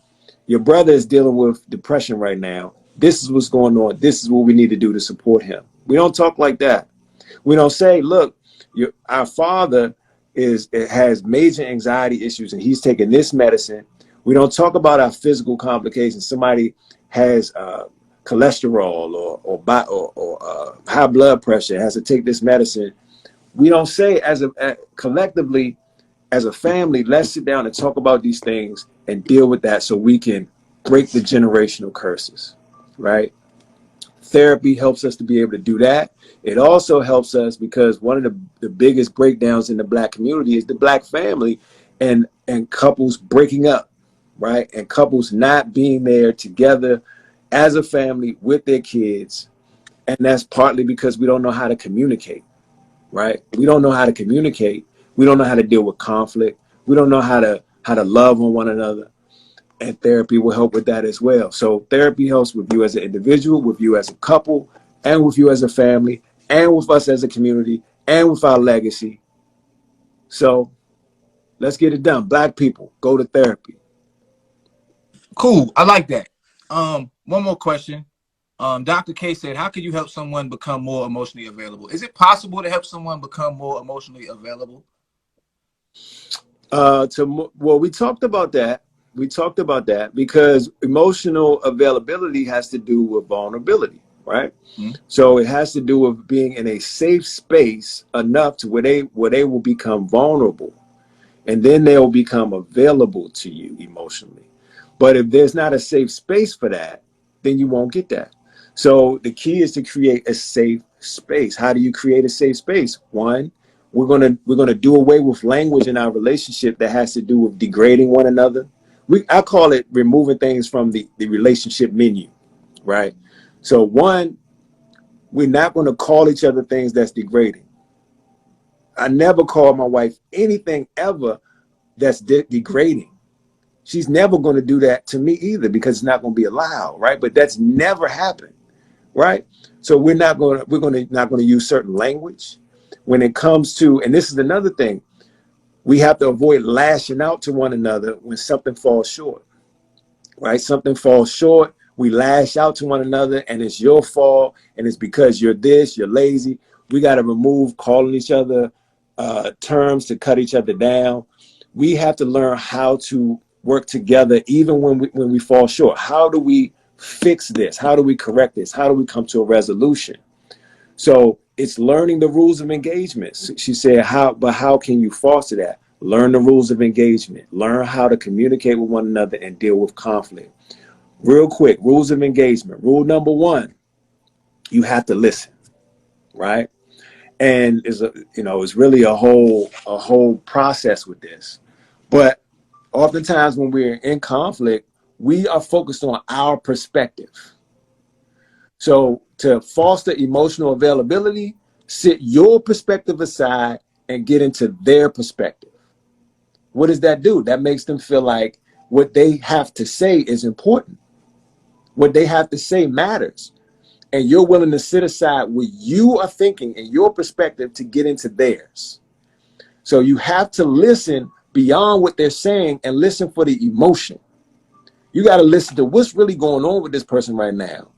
your brother is dealing with depression right now. This is what's going on. This is what we need to do to support him. We don't talk like that. We don't say, look, our father has major anxiety issues and he's taking this medicine. We don't talk about our physical complications. Somebody has cholesterol or high blood pressure, has to take this medicine. We don't say collectively as a family, let's sit down and talk about these things and deal with that so we can break the generational curses, right? Therapy helps us to be able to do that. It also helps us because one of the biggest breakdowns in the Black community is the Black family and couples breaking up, right? And couples not being there together as a family with their kids. And that's partly because we don't know how to communicate, right? We don't know how to communicate. We don't know how to deal with conflict. We don't know how to love on one another. And therapy will help with that as well. So therapy helps with you as an individual, with you as a couple, and with you as a family, and with us as a community, and with our legacy. So let's get it done. Black people, go to therapy. Cool. I like that. One more question. Dr. K said, how can you help someone become more emotionally available? Is it possible to help someone become more emotionally available? Well, we talked about that. We talked about that because emotional availability has to do with vulnerability, right? Mm-hmm. So it has to do with being in a safe space enough to where they will become vulnerable, and then they'll become available to you emotionally. But if there's not a safe space for that, then you won't get that. So the key is to create a safe space. How do you create a safe space? One, we're gonna do away with language in our relationship that has to do with degrading one another. I call it removing things from the relationship menu, right? So one, we're not going to call each other things that's degrading. I never call my wife anything ever that's degrading. She's never going to do that to me either because it's not going to be allowed, right? But that's never happened, right? So we're not going to use certain language when it comes to, and this is another thing, we have to avoid lashing out to one another when something falls short, right? Something falls short, we lash out to one another and it's your fault and it's because you're this, you're lazy. We got to remove calling each other terms to cut each other down. We have to learn how to work together even when we fall short. How do we fix this? How do we correct this? How do we come to a resolution? So it's learning the rules of engagement. She said, how can you foster that? Learn the rules of engagement. Learn how to communicate with one another and deal with conflict. Real quick, rules of engagement. Rule number one, you have to listen, right? And it's really a whole process with this. But oftentimes when we're in conflict, we are focused on our perspective. So to foster emotional availability, sit your perspective aside and get into their perspective. What does that do? That makes them feel like what they have to say is important. What they have to say matters. And you're willing to sit aside what you are thinking and your perspective to get into theirs. So you have to listen beyond what they're saying and listen for the emotion. You got to listen to what's really going on with this person right now.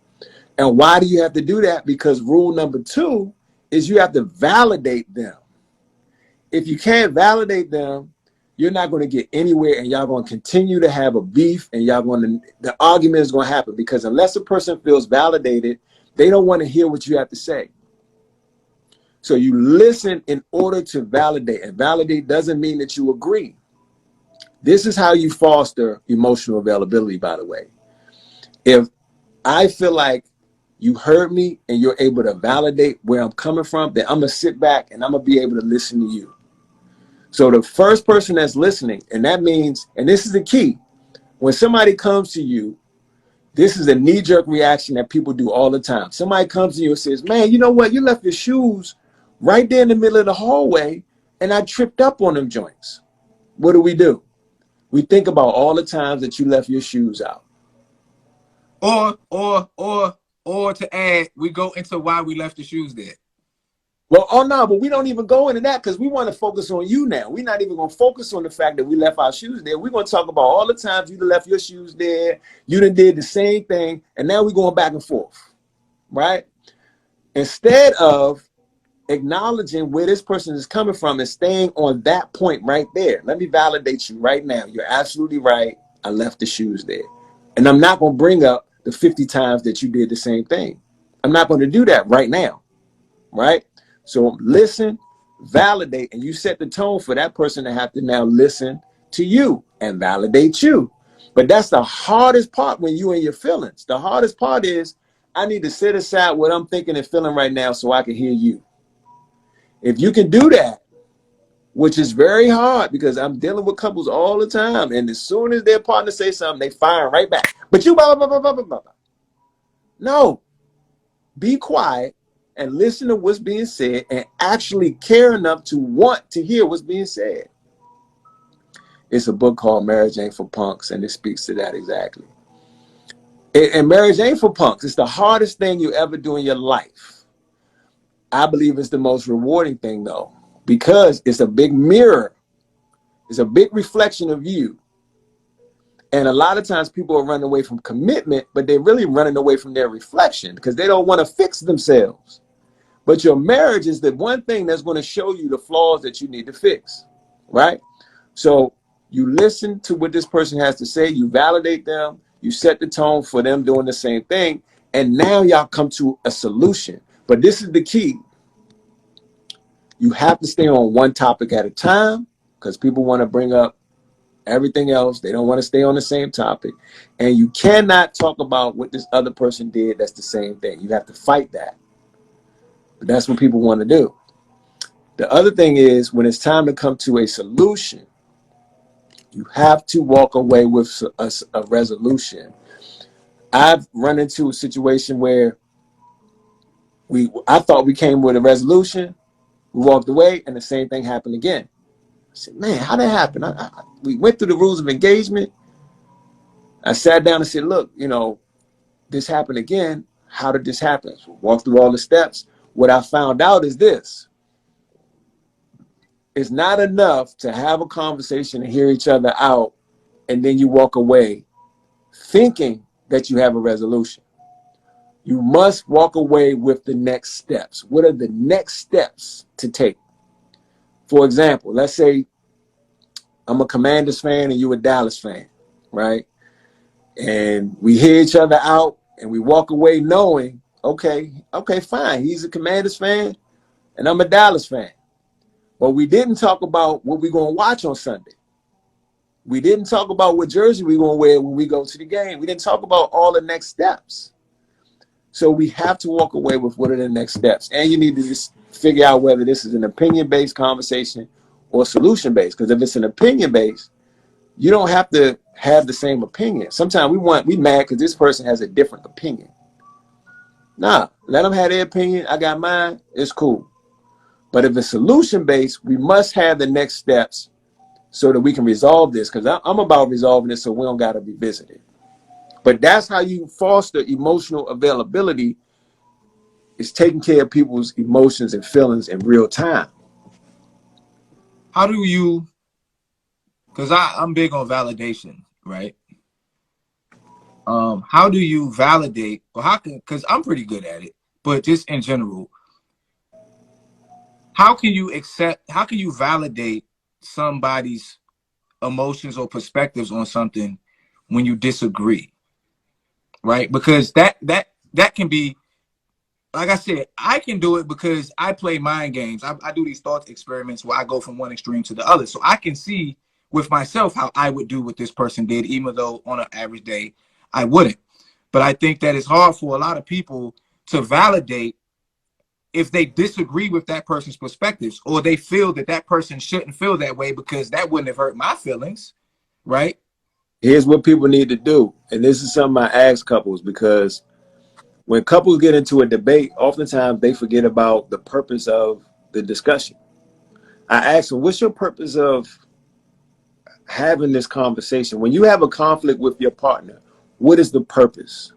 And why do you have to do that? Because rule number two is you have to validate them. If you can't validate them, you're not going to get anywhere and y'all going to continue to have a beef and the argument is going to happen because unless a person feels validated, they don't want to hear what you have to say. So you listen in order to validate, and validate doesn't mean that you agree. This is how you foster emotional availability, by the way. If I feel like you heard me and you're able to validate where I'm coming from, then I'm going to sit back and I'm going to be able to listen to you. So the first person that's listening, and that means, and this is the key, when somebody comes to you, this is a knee-jerk reaction that people do all the time. Somebody comes to you and says, man, you know what? You left your shoes right there in the middle of the hallway and I tripped up on them joints. What do? We think about all the times that you left your shoes out. Or to add, we go into why we left the shoes there. Well, oh no, but we don't even go into that because we want to focus on you now. We're not even going to focus on the fact that we left our shoes there. We're going to talk about all the times you left your shoes there. You done did the same thing, and now we're going back and forth, right? Instead of acknowledging where this person is coming from and staying on that point right there. Let me validate you right now. You're absolutely right. I left the shoes there. And I'm not going to bring up the 50 times that you did the same thing. I'm not going to do that right now, right? So listen, validate, and you set the tone for that person to have to now listen to you and validate you. But that's the hardest part when you and your feelings. The hardest part is I need to set aside what I'm thinking and feeling right now so I can hear you. If you can do that, which is very hard because I'm dealing with couples all the time, and as soon as their partner say something, they fire right back. But you blah, blah, blah, blah, blah, blah. No, be quiet and listen to what's being said and actually care enough to want to hear what's being said. It's a book called Marriage Ain't for Punks, and it speaks to that exactly. And marriage ain't for punks. It's the hardest thing you ever do in your life. I believe it's the most rewarding thing, though, because it's a big mirror. It's a big reflection of you. And a lot of times people are running away from commitment, but they're really running away from their reflection because they don't want to fix themselves. But your marriage is the one thing that's going to show you the flaws that you need to fix, right? So you listen to what this person has to say, you validate them, you set the tone for them doing the same thing, and now y'all come to a solution. But this is the key. You have to stay on one topic at a time because people want to bring up everything else. They don't want to stay on the same topic. And you cannot talk about what this other person did that's the same thing. You have to fight that. But that's what people want to do. The other thing is when it's time to come to a solution, you have to walk away with a resolution. I've run into a situation where I thought we came with a resolution. We walked away and the same thing happened again. I said, man, how that happen? We went through the rules of engagement. I sat down and said, look, this happened again. How did this happen? So walked through all the steps. What I found out is this. It's not enough to have a conversation and hear each other out and then you walk away thinking that you have a resolution. You must walk away with the next steps. What are the next steps to take? For example, let's say I'm a Commanders fan and you're a Dallas fan, right? And we hear each other out and we walk away knowing, okay, fine. He's a Commanders fan and I'm a Dallas fan. But we didn't talk about what we're going to watch on Sunday. We didn't talk about what jersey we're going to wear when we go to the game. We didn't talk about all the next steps. So we have to walk away with what are the next steps. And you need to just figure out whether this is an opinion-based conversation or solution-based. Because if it's an opinion-based, you don't have to have the same opinion. Sometimes we mad because this person has a different opinion. Nah, let them have their opinion. I got mine. It's cool. But if it's solution-based, we must have the next steps so that we can resolve this. Because I'm about resolving this so we don't got to be visited. But that's how you foster emotional availability, is taking care of people's emotions and feelings in real time. How do you, because I'm big on validation, right? How do you validate, or because I'm pretty good at it, but just in general, how can you validate somebody's emotions or perspectives on something when you disagree? Right? Because that can be, like I said, I can do it because I play mind games. I do these thought experiments where I go from one extreme to the other. So I can see with myself how I would do what this person did, even though on an average day I wouldn't. But I think that it's hard for a lot of people to validate if they disagree with that person's perspectives, or they feel that that person shouldn't feel that way because that wouldn't have hurt my feelings, right? Here's what people need to do. And this is something I ask couples, because when couples get into a debate, oftentimes they forget about the purpose of the discussion. I ask them, what's your purpose of having this conversation. When you have a conflict with your partner, what is the purpose?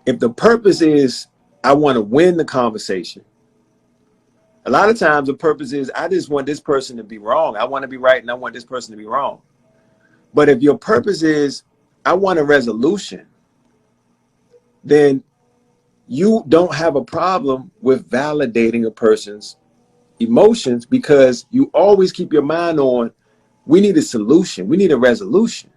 If the purpose is, I want to win the conversation, a lot of times the purpose is, I just want this person to be wrong. I want to be right and I want this person to be wrong. But if your purpose is, I want a resolution, then you don't have a problem with validating a person's emotions, because you always keep your mind on, we need a solution. We need a resolution.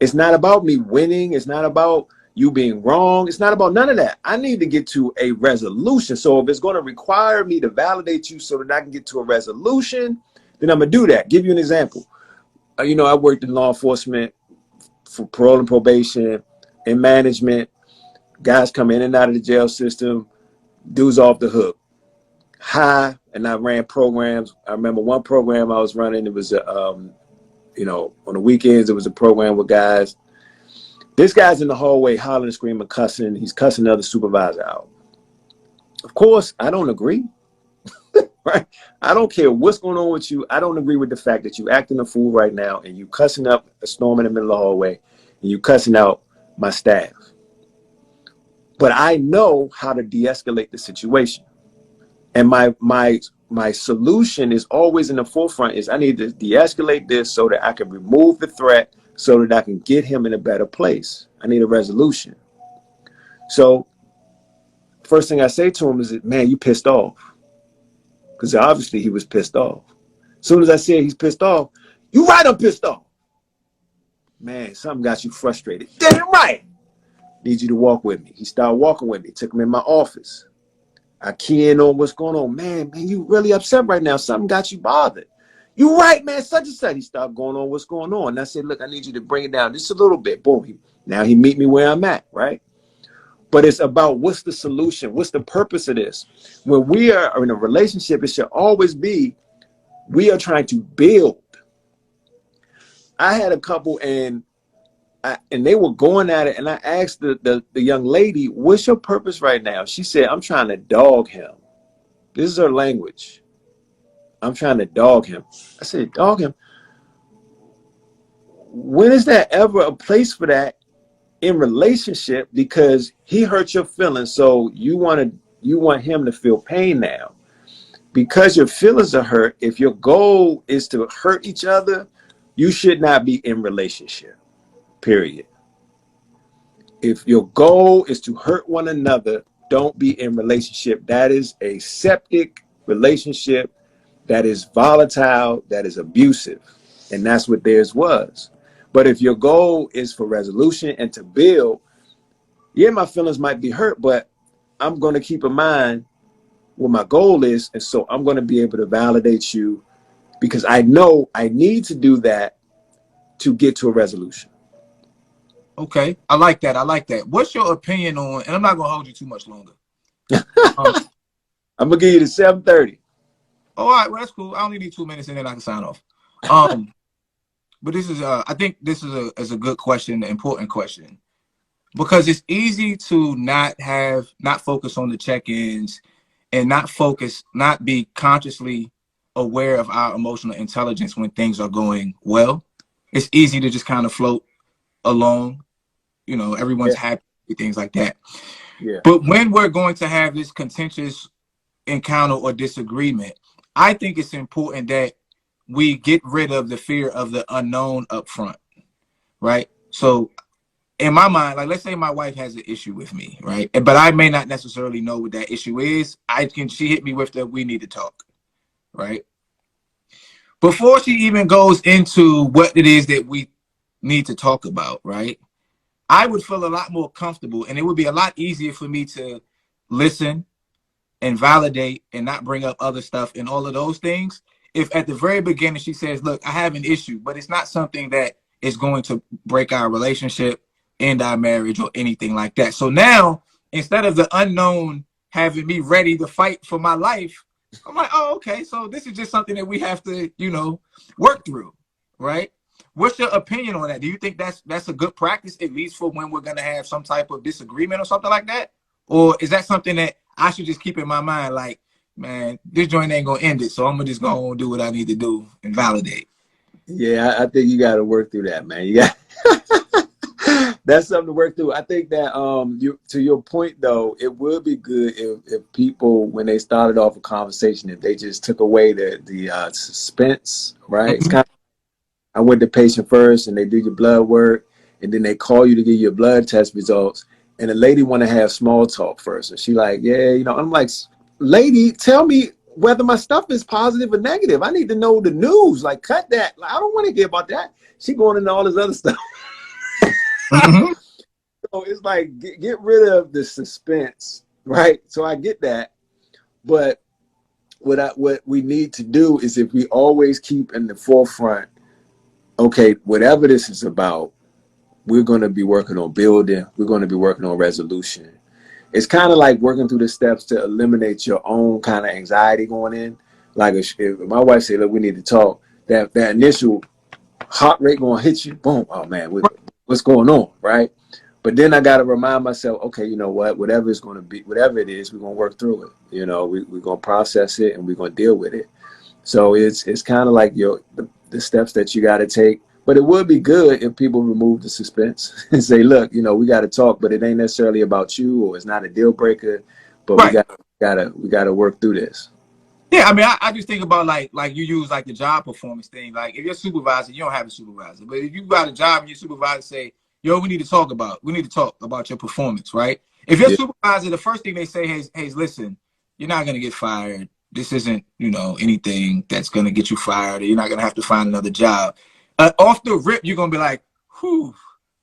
It's not about me winning. It's not about you being wrong. It's not about none of that. I need to get to a resolution. So if it's going to require me to validate you so that I can get to a resolution, then I'm going to do that. Give you an example. You know, I worked in law enforcement, for parole and probation, in management. Guys come in and out of the jail system, dudes off the hook. High, and I ran programs. I remember one program I was running, it was, you know, on the weekends, it was a program with guys. This guy's in the hallway hollering, screaming, cussing. He's cussing another supervisor out. Of course, I don't agree. Right? I don't care what's going on with you. I don't agree with the fact that you acting a fool right now and you cussing up a storm in the middle of the hallway and you cussing out my staff. But I know how to de-escalate the situation. And my solution is always in the forefront is, I need to de-escalate this so that I can remove the threat, so that I can get him in a better place. I need a resolution. So first thing I say to him is, man, you pissed off. Because obviously he was pissed off. As soon as I said he's pissed off, you right, I'm pissed off. Man, something got you frustrated. Damn right. Need you to walk with me. He started walking with me. Took him in my office. I key in on what's going on. Man, you really upset right now. Something got you bothered. You right, man, such and such. He started going on what's going on. And I said, look, I need you to bring it down just a little bit. Boom. Now he meet me where I'm at, right? But it's about, what's the solution? What's the purpose of this? When we are in a relationship, it should always be, we are trying to build. I had a couple and they were going at it, and I asked the young lady, what's your purpose right now? She said, I'm trying to dog him. This is her language. I'm trying to dog him. I said, dog him? When is that ever a place for that in relationship? Because he hurt your feelings, so you want him to feel pain now. Because your feelings are hurt, if your goal is to hurt each other, you should not be in relationship. Period. If your goal is to hurt one another, don't be in relationship. That is a septic relationship. That is volatile. That is abusive. And that's what theirs was. But if your goal is for resolution and to build, yeah, my feelings might be hurt, but I'm going to keep in mind what my goal is. And so I'm going to be able to validate you, because I know I need to do that to get to a resolution. Okay, I like that. I like that. What's your opinion on, and I'm not going to hold you too much longer. I'm going to give you the 7:30. All right, well, that's cool. I only need 2 minutes and then I can sign off. But this is, I think this is a good question, an important question, because it's easy to not focus on the check-ins and not be consciously aware of our emotional intelligence when things are going well. It's easy to just kind of float along, you know, everyone's happy, things like that. Yeah. But when we're going to have this contentious encounter or disagreement, I think it's important that we get rid of the fear of the unknown up front, right? So in my mind, like, let's say my wife has an issue with me, right? But I may not necessarily know what that issue is. She hit me with the, we need to talk, right? Before she even goes into what it is that we need to talk about, right? I would feel a lot more comfortable, and it would be a lot easier for me to listen and validate and not bring up other stuff and all of those things if at the very beginning she says, look, I have an issue, but it's not something that is going to break our relationship, end our marriage, or anything like that. So now, instead of the unknown having me ready to fight for my life, I'm like, oh, okay, so this is just something that we have to, you know, work through, right? What's your opinion on that? Do you think that's a good practice, at least for when we're going to have some type of disagreement or something like that? Or is that something that I should just keep in my mind, like, man, this joint ain't going to end it, so I'm just going to do what I need to do and validate? Yeah, I think you got to work through that, man. You got that's something to work through. I think that you, to your point though, it would be good if people, when they started off a conversation, if they just took away the suspense, right? It's Mhm. kind of, I went to patient first, and they do your blood work, and then they call you to get your blood test results, and the lady want to have small talk first, and she like, yeah, you know, I'm like, lady, tell me whether my stuff is positive or negative. I need to know the news. Like, cut that. Like, I don't want to hear about that. She going into all this other stuff. Mhm. So it's like get rid of the suspense, right? So I get that, but what we need to do is, if we always keep in the forefront, okay, whatever this is about, we're going to be working on building. We're going to be working on resolution. It's kind of like working through the steps to eliminate your own kind of anxiety going in. Like if my wife said, "Look, we need to talk," that initial heart rate going to hit you. Boom! Oh man, what's going on, right? But then I got to remind myself, okay, you know what? Whatever it's going to be, whatever it is, we're going to work through it. You know, we're going to process it, and we're going to deal with it. So it's kind of like the steps that you got to take. But it would be good if people remove the suspense and say, look, you know, we got to talk, but it ain't necessarily about you, or it's not a deal breaker, but Right. we got to work through this. Yeah, I mean, I just think about like you use like the job performance thing. Like if you're a supervisor, you don't have a supervisor, but if you got a job and your supervisor say, "Yo, we need to talk about your performance," right? If your Yeah, supervisor, the first thing they say is, "Hey, listen, you're not gonna get fired. This isn't, anything that's gonna get you fired, or you're not gonna have to find another job." Off the rip, you're gonna be like, "Whew,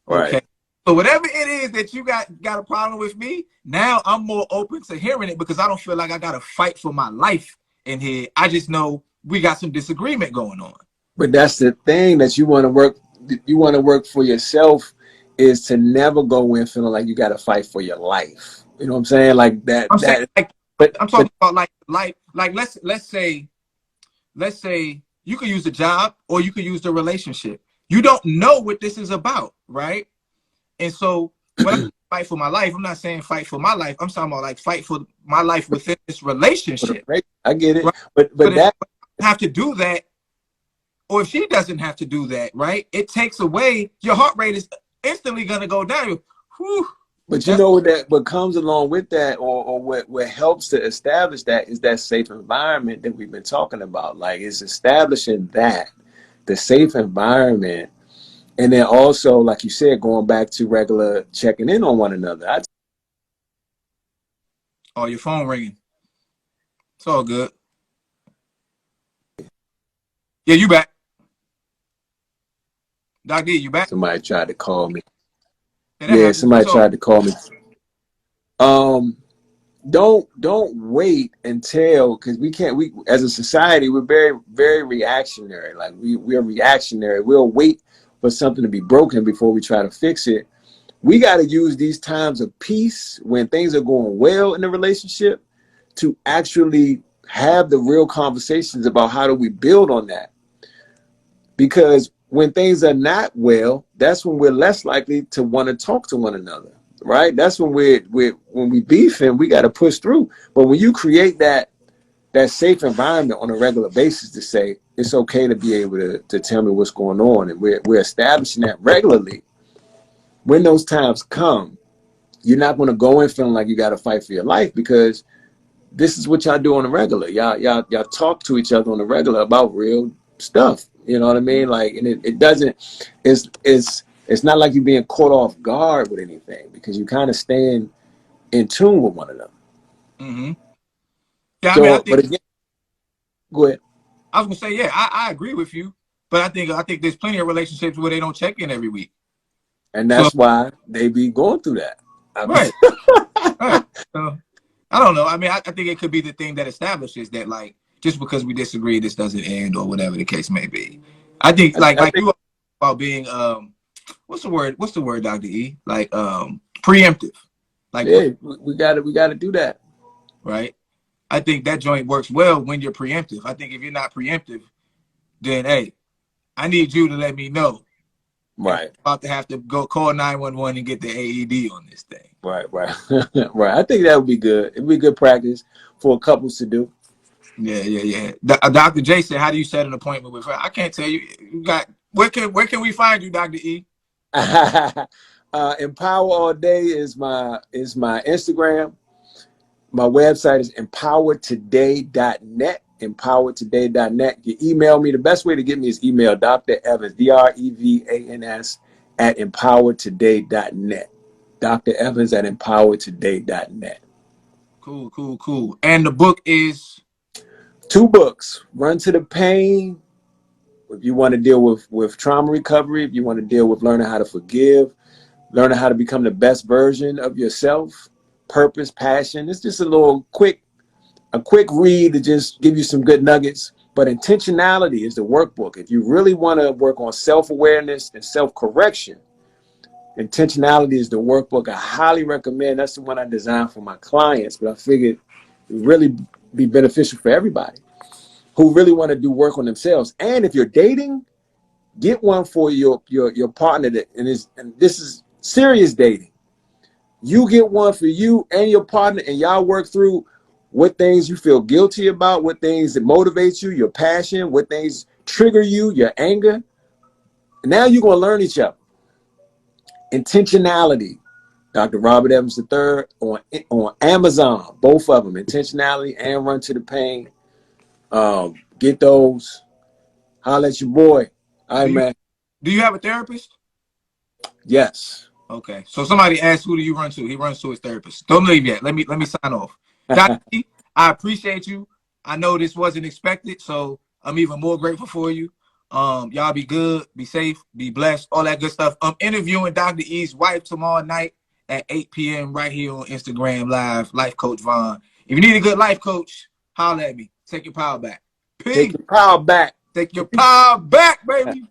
right. okay." So whatever it is that you got a problem with me, now I'm more open to hearing it because I don't feel like I gotta fight for my life in here. I just know we got some disagreement going on. But that's the thing that you want to work. You want to work for yourself, is to never go in feeling like you got to fight for your life. You know what I'm saying? Like that. I'm saying That. like I'm But talking about like let's say you could use the job or you could use the relationship. You don't know what this is about, right? And so when I fight for my life, I'm not saying fight for my life. I'm talking about like fight for my life within this relationship, I get it. right? But But if that. I have to do that, or if she doesn't have to do that, right? It takes away your heart rate is instantly gonna go down. Whew, But you that's know what comes along with that, or what helps to establish that, is that safe environment that we've been talking about. Like, it's establishing that, the safe environment, and then also, like you said, going back to regular checking in on one another. oh, your phone ringing. It's all good. Yeah, you back. Doc D, you back? Somebody tried to call me. Yeah, that Yeah, happens. somebody It's all tried to call me. Um, don't wait until, because we as a society, we're very reactionary. Like we're reactionary. We'll wait for something to be broken before we try to fix it. We got to use these times of peace, when things are going well in the relationship, to actually have the real conversations about how do we build on that. Because when things are not well, that's when we're less likely to want to talk to one another, right? That's when when we beefing, we got to push through. But when you create that safe environment on a regular basis, to say it's okay to be able to tell me what's going on, and we're establishing that regularly, when those times come, you're not going to go in feeling like you got to fight for your life, because this is what y'all do on the regular. Y'all talk to each other on the regular about real stuff. You know what I mean? Like, and it doesn't. It's not like you're being caught off guard with anything, because you kind of staying in tune with one another. mm-hmm. Yeah, I mean, I So, but think again, go ahead. I was gonna say, yeah, I agree with you, but I think there's plenty of relationships where they don't check in every week. And So that's why they be going through that. I mean, right, right. So I don't know. I mean, I think it could be the thing that establishes that, like, just because we disagree, this doesn't end, or whatever the case may be. I think, I like think, you about being what's the word? What's the word, Dr. E? Like preemptive. Like yeah, we got to do that. right. I think that joint works well when you're preemptive. I think if you're not preemptive, then hey, I need you to let me know if Right, I'm about to have to go call 911 and get the AED on this thing. right. Right. I think that would be good. It'd be good practice for couples to do. Yeah. Dr. J said, how do you set an appointment with her? I can't tell you. You got where can we find you, Dr. E? Empower All Day is my Instagram. My website is empowertoday.net. Empowertoday.net. You email me. The best way to get me is email Dr. Evans, DREVANS at empowertoday.net. Dr. Evans at empowertoday.net. Cool. And the book is 2 books. Run to the Pain. If you want to deal with trauma recovery, if you want to deal with learning how to forgive, learning how to become the best version of yourself, purpose, passion. It's just a quick read to just give you some good nuggets. But intentionality is the workbook. If you really want to work on self-awareness and self-correction, intentionality is the workbook. I highly recommend. That's the one I designed for my clients, but I figured it would really be beneficial for everybody who really want to do work on themselves. And if you're dating, get one for your partner and this is serious dating. You get one for you and your partner, and y'all work through what things you feel guilty about, what things that motivate you, your passion, what things trigger you, your anger. And now you're going to learn each other. Intentionality. Dr. Robert Evans III on Amazon, both of them, Intentionality and Run to the Pain. Get those. Holla at your boy. All right, man. Do you have a therapist? Yes. Okay. So somebody asked, who do you run to? He runs to his therapist. Don't leave yet. Let me sign off. Dr. E, I appreciate you. I know this wasn't expected, so I'm even more grateful for you. Y'all be good, be safe, be blessed, all that good stuff. I'm interviewing Dr. E's wife tomorrow night at 8 p.m. right here on Instagram Live, Life Coach Vaughn. If you need a good life coach, holler at me. Take your power back. Peace. Take your power back. Take your power back, baby.